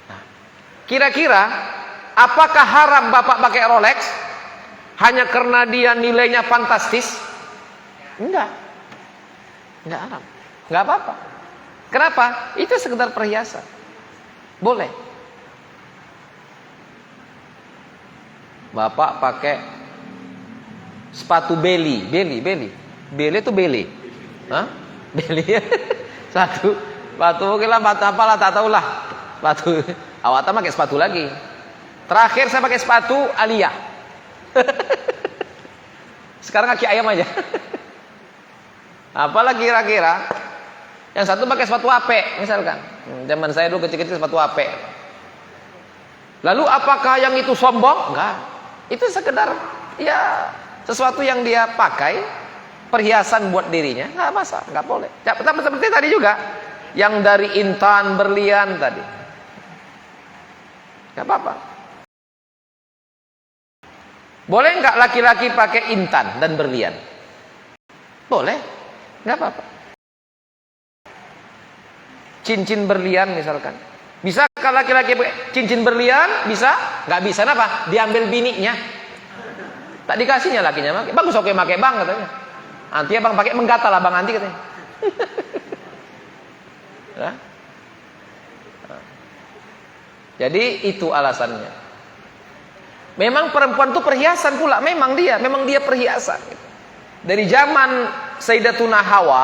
Nah, kira-kira apakah haram bapak pakai Rolex hanya karena dia nilainya fantastis? Enggak haram, enggak apa-apa. Kenapa? Itu sekedar perhiasan, boleh. Bapak pakai sepatu beli itu beli, hah? Beli sepatu mungkin lah, apalah tak tahu lah. Sepatu awak tak pakai sepatu lagi. Terakhir saya pakai sepatu Alia. Sekarang kaki ayam aja. Apalagi kira-kira? Yang satu pakai sepatu ape misalkan. Zaman saya dulu kecil-kecil sepatu ape. Lalu apakah yang itu sombong? Enggak. Itu sekedar ya sesuatu yang dia pakai, perhiasan buat dirinya. Enggak masalah, enggak boleh. Ya, seperti tadi juga yang dari intan, berlian tadi. Enggak apa-apa. Boleh enggak laki-laki pakai intan dan berlian? Boleh, enggak apa-apa. Cincin berlian misalkan. Bisa kalau laki-laki pakai cincin berlian? Bisa? Enggak bisa, kenapa? Diambil bininya. Tak dikasihnya lakinya pakai. Bagus oke pakai bang katanya. Nanti abang pakai menggatal abang nanti katanya. Nah. Jadi itu alasannya. Memang perempuan itu perhiasan pula, memang dia perhiasan. Dari zaman Sayyidatuna Hawa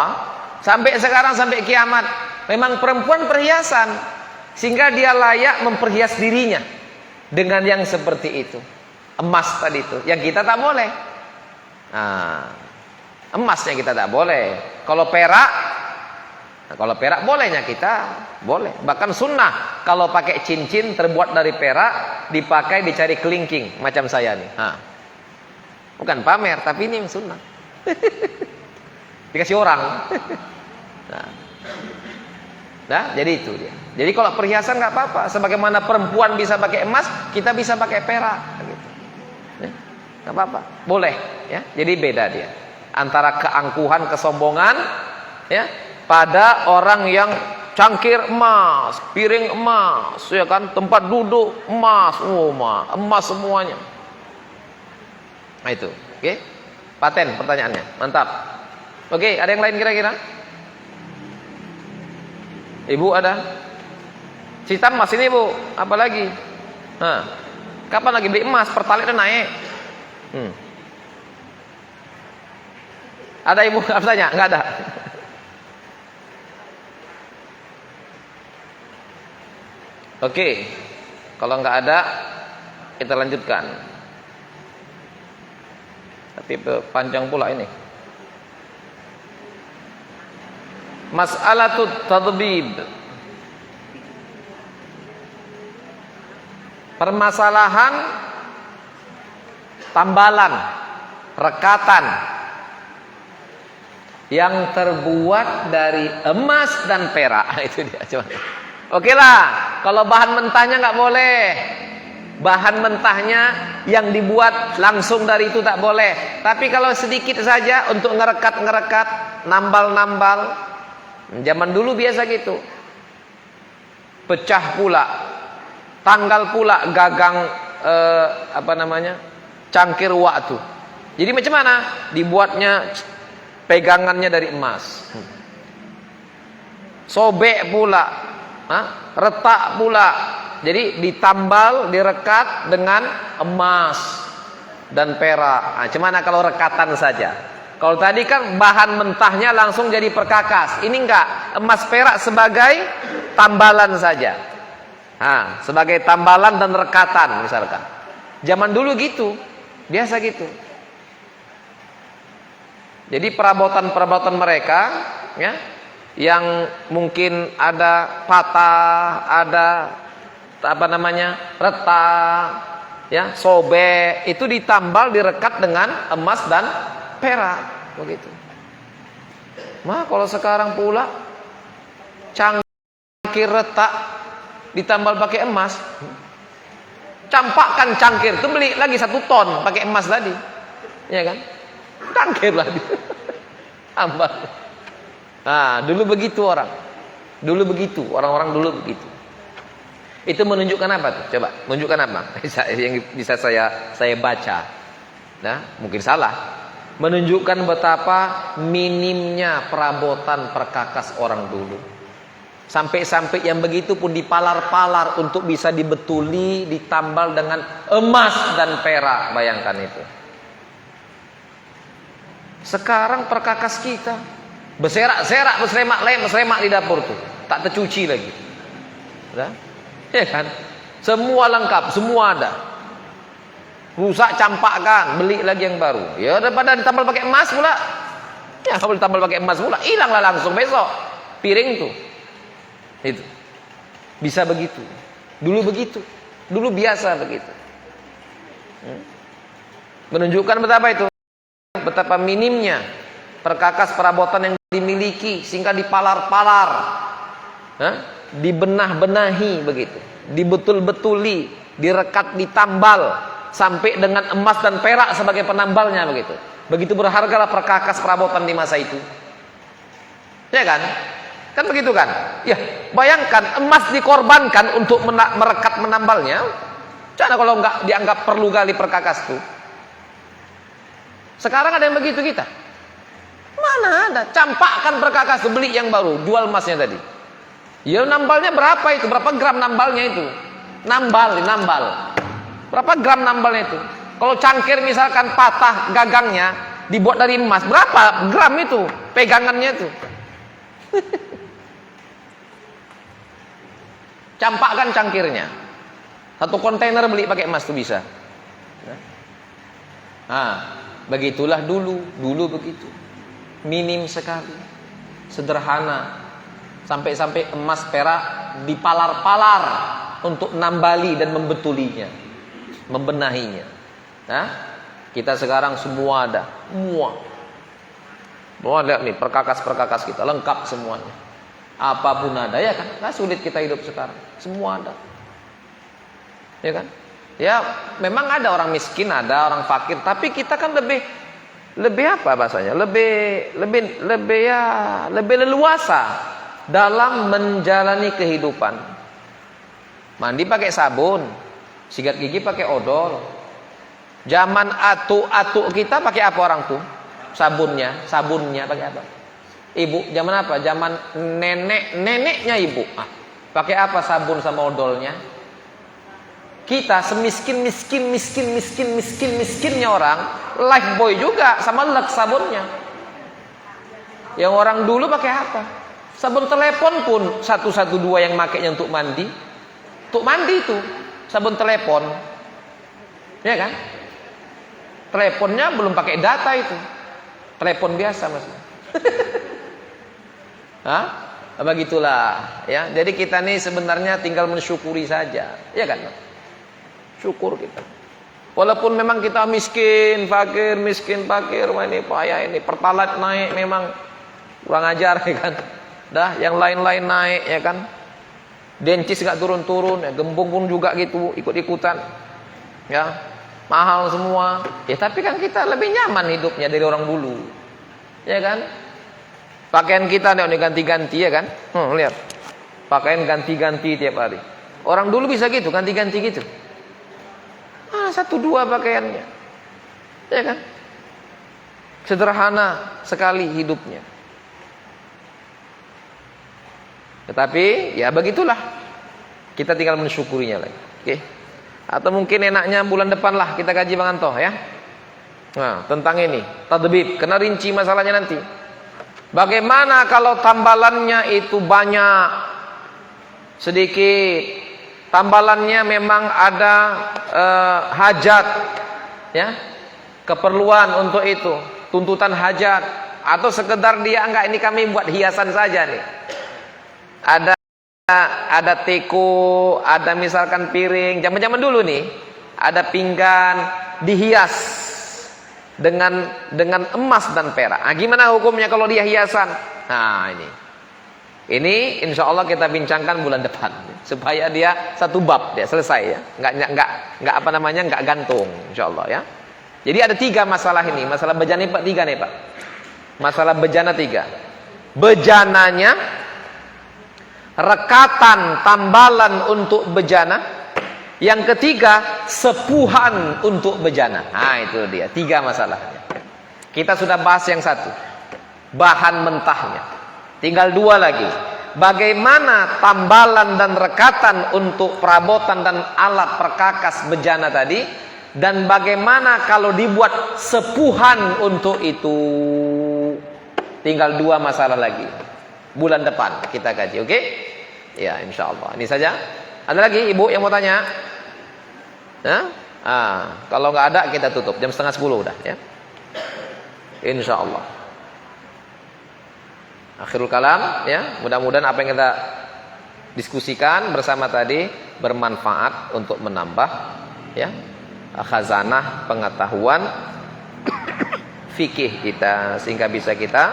sampai sekarang, sampai kiamat, memang perempuan perhiasan, sehingga dia layak memperhias dirinya dengan yang seperti itu. Emas tadi itu, yang kita tak boleh. Nah, emasnya kita tak boleh. Kalau perak bolehnya kita boleh. Bahkan sunnah kalau pakai cincin terbuat dari perak dipakai dicari kelingking macam saya nih. Bukan pamer, tapi ini sunnah. Dikasih orang. Nah, jadi itu dia. Jadi kalau perhiasan nggak apa-apa. Sebagaimana perempuan bisa pakai emas, kita bisa pakai perak. Gitu. Nggak apa-apa, boleh. Ya, jadi beda dia antara keangkuhan, kesombongan, ya, pada orang yang cangkir emas, piring emas, ya kan, tempat duduk emas, emas semuanya. Nah itu, oke? Paten pertanyaannya, mantap. Oke, ada yang lain kira-kira? Ibu ada? Sistem emas ini bu, apa lagi? Kapan lagi beli emas? Pertalite udah naik. Ada ibu apa tanya? Enggak ada. Oke, kalau nggak ada kita lanjutkan. Tapi panjang pula ini. Mas'alatut tadbib. Permasalahan tambalan, rekatan yang terbuat dari emas dan perak. Itu dia. Coba. Oke lah, kalau bahan mentahnya nggak boleh. Bahan mentahnya yang dibuat langsung dari itu tak boleh. Tapi kalau sedikit saja untuk ngerekat, nambal. Zaman dulu biasa gitu. Pecah pula, tanggal pula gagang cangkir waktu. Jadi macam mana? Dibuatnya pegangannya dari emas. Sobek pula. Retak pula. Jadi ditambal, direkat dengan emas dan perak. Cuman kalau rekatan saja. Kalau tadi kan bahan mentahnya langsung jadi perkakas. Ini enggak, emas perak sebagai tambalan saja. Sebagai tambalan dan rekatan misalkan. Zaman dulu gitu, biasa gitu. Jadi perabotan mereka, ya, yang mungkin ada patah, ada retak, ya, sobek, itu ditambal, direkat dengan emas dan perak, begitu. Kalau sekarang pula cangkir retak ditambal pakai emas, campakkan cangkir itu beli lagi 1 ton pakai emas tadi, ya kan? Cangkir lagi, tambah. Dulu begitu orang. Orang-orang dulu begitu. Itu menunjukkan apa tuh? Coba, menunjukkan apa? Yang bisa saya baca. Mungkin salah. Menunjukkan betapa minimnya perabotan perkakas orang dulu. Sampai-sampai yang begitu pun dipalar-palar untuk bisa dibetuli, ditambal dengan emas dan perak. Bayangkan itu. Sekarang perkakas kita berserak-serak, bersemak di dapur tuh, tak tercuci lagi. Ya kan? Semua lengkap, semua ada. Rusak campakkan, beli lagi yang baru. Ya daripada ditambal pakai emas pula. Ya kalau ditambal pakai emas pula, hilanglah langsung besok piring tuh. Itu. Bisa begitu. Dulu begitu. Dulu biasa begitu. Menunjukkan betapa itu, betapa minimnya perkakas perabotan yang dimiliki, sehingga dipalar-palar, dibenah-benahi begitu, dibetul-betuli, direkat, ditambal sampai dengan emas dan perak sebagai penambalnya begitu. Begitu berhargalah perkakas perabotan di masa itu. Ya kan? Kan begitu kan? Ya, bayangkan emas dikorbankan untuk merekat menambalnya. Cara kalau enggak dianggap perlu kali perkakas tuh. Sekarang ada yang begitu kita? Mana ada? Campakkan perkakas tuh, beli yang baru, jual emasnya tadi. Ya nambalnya berapa itu? Berapa gram nambalnya itu? Nambal. Berapa gram nambalnya itu? Kalau cangkir misalkan patah gagangnya, dibuat dari emas, berapa gram itu pegangannya itu? Campakkan cangkirnya. Satu kontainer beli pakai emas tuh bisa. Nah, begitulah dulu begitu. Minim sekali. Sederhana. Sampai-sampai emas perak dipalar-palar untuk nambali dan membetulinya, membenahinya. Nah, kita sekarang semua ada, semua lihat nih perkakas kita lengkap semuanya. Apapun ada ya kan? Nggak sulit kita hidup sekarang, semua ada. Ya kan? Ya memang ada orang miskin, ada orang fakir, tapi kita kan lebih apa bahasanya? Lebih leluasa dalam menjalani kehidupan. Mandi pakai sabun, sikat gigi pakai odol. Zaman atuk-atuk kita pakai apa orang tuh? Sabunnya pakai apa? Ibu zaman apa? Zaman neneknya ibu. Pakai apa sabun sama odolnya? Kita semiskinnya orang, Lifebuoy juga sama Lux sabunnya. Yang orang dulu pakai apa? Sabun telepon pun 112 yang makainya untuk mandi. Untuk mandi itu sabun telepon. Ya kan? Teleponnya belum pakai data itu. Telepon biasa Mas. Hah? Begitulah ya. Jadi kita nih sebenarnya tinggal mensyukuri saja. Ya kan? Syukur kita. Walaupun memang kita miskin, fakir, wah ini payah ini, pertalite naik memang kurang ajar ya kan. Dah yang lain-lain naik ya kan. Dencis enggak turun-turun, ya gembung pun juga gitu, ikut-ikutan. Ya. Mahal semua. Ya tapi kan kita lebih nyaman hidupnya dari orang dulu. Ya kan? Pakaian kita nih ganti-ganti ya kan? Lihat. Pakaian ganti-ganti tiap hari. Orang dulu bisa gitu, ganti-ganti gitu. 1-2 pakaiannya. Ya kan? Sederhana sekali hidupnya. Tetapi ya begitulah. Kita tinggal mensyukurinya lagi. Oke. Atau mungkin enaknya bulan depan lah kita kaji Bang Anto ya. Nah, tentang ini, tadbib, kena rinci masalahnya nanti. Bagaimana kalau tambalannya itu banyak, sedikit, tambalannya memang ada hajat, ya, keperluan untuk itu, tuntutan hajat, atau sekedar dia enggak ini kami buat hiasan saja nih. Ada teko, ada misalkan piring, zaman-zaman dulu nih, ada pinggan dihias dengan emas dan perak. Nah, gimana hukumnya kalau dia hiasan? Nah, ini insya Allah kita bincangkan bulan depan supaya dia satu bab dia selesai ya, nggak apa namanya nggak gantung insya Allah ya. Jadi ada 3 masalah ini, masalah bejana Pak 3 nih Pak, masalah bejana 3, bejananya, rekatan tambalan untuk bejana, yang ketiga sepuhan untuk bejana. Nah itu dia 3 masalahnya. Kita sudah bahas yang 1, bahan mentahnya. Tinggal 2 lagi. Bagaimana tambalan dan rekatan untuk perabotan dan alat perkakas bejana tadi, dan bagaimana kalau dibuat sepuhan untuk itu. Tinggal 2 masalah lagi. Bulan depan kita kaji, oke? Ya, insya Allah. Ini saja. Ada lagi ibu yang mau tanya? Kalau nggak ada kita tutup jam 9:30 udah ya. Insya Allah. Akhirul kalam ya. Mudah-mudahan apa yang kita diskusikan bersama tadi bermanfaat untuk menambah ya khazanah pengetahuan fikih kita sehingga bisa kita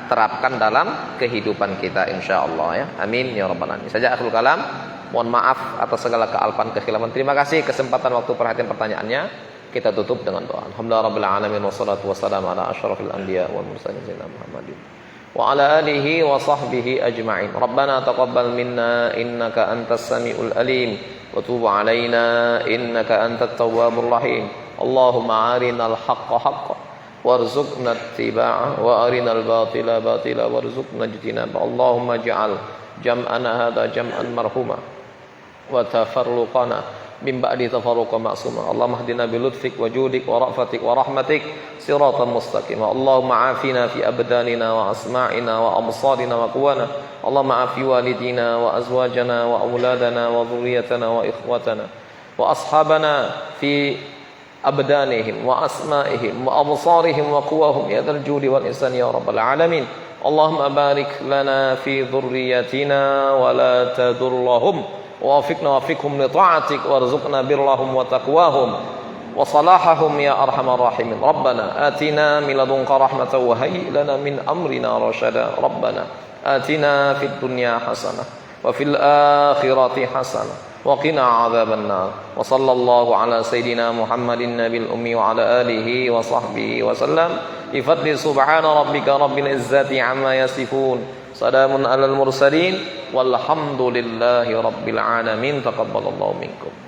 terapkan dalam kehidupan kita insyaallah ya. Amin ya rabbal alamin. Saja akhirul kalam. Mohon maaf atas segala kealpan kekhilafan. Terima kasih kesempatan waktu perhatian pertanyaannya. Kita tutup dengan doa. Alhamdulillah rabbil alamin wassalatu wassalamu ala asyrafil anbiya wal mursalin sayyidina Muhammadin wa ala alihi wa sahbihi ajma'in. Rabbana taqabbal minna innaka antas samiul alim wa tub alaina innaka antat tawwabur rahim. Allahumma arinal haqqa haqqan warzuqna ittiba'ah wa arinal batila batila warzuqna ijtinabah. Allahumma ij'al jam'ana hadha jam'an marhuma wa tafarruqana من بعد تفرق معصوما اللهم اهدنا بلطفك وجودك ورأفتك ورحمتك صراطا مستقيما اللهم عافنا في أبداننا وأسماعنا وأبصارنا وقوانا اللهم عاف والدينا وأزواجنا وأولادنا وذريتنا وإخوتنا وأصحابنا في أبدانهم وأسمائهم وأبصارهم وقواهم يا ذا الجود والإحسان يا رب العالمين اللهم بارك لنا في ذريتنا ولا تضرهم ووفقنا وفقهم لطاعتك وارزقنا برهم وتقواهم وصلاحهم يا أرحم الراحمين ربنا آتنا من لدنك رحمة وهيئ لنا من أمرنا رشدا ربنا آتنا في الدنيا حسنة وفي الآخرة حسنة وقنا عذاب النار وصلى الله على سيدنا محمد النبي الأمي وعلى آله وصحبه وسلم بفضل سبحان ربك رب العزة عما يصفون سلام على المرسلين والحمد لله رب العالمين تقبل الله منكم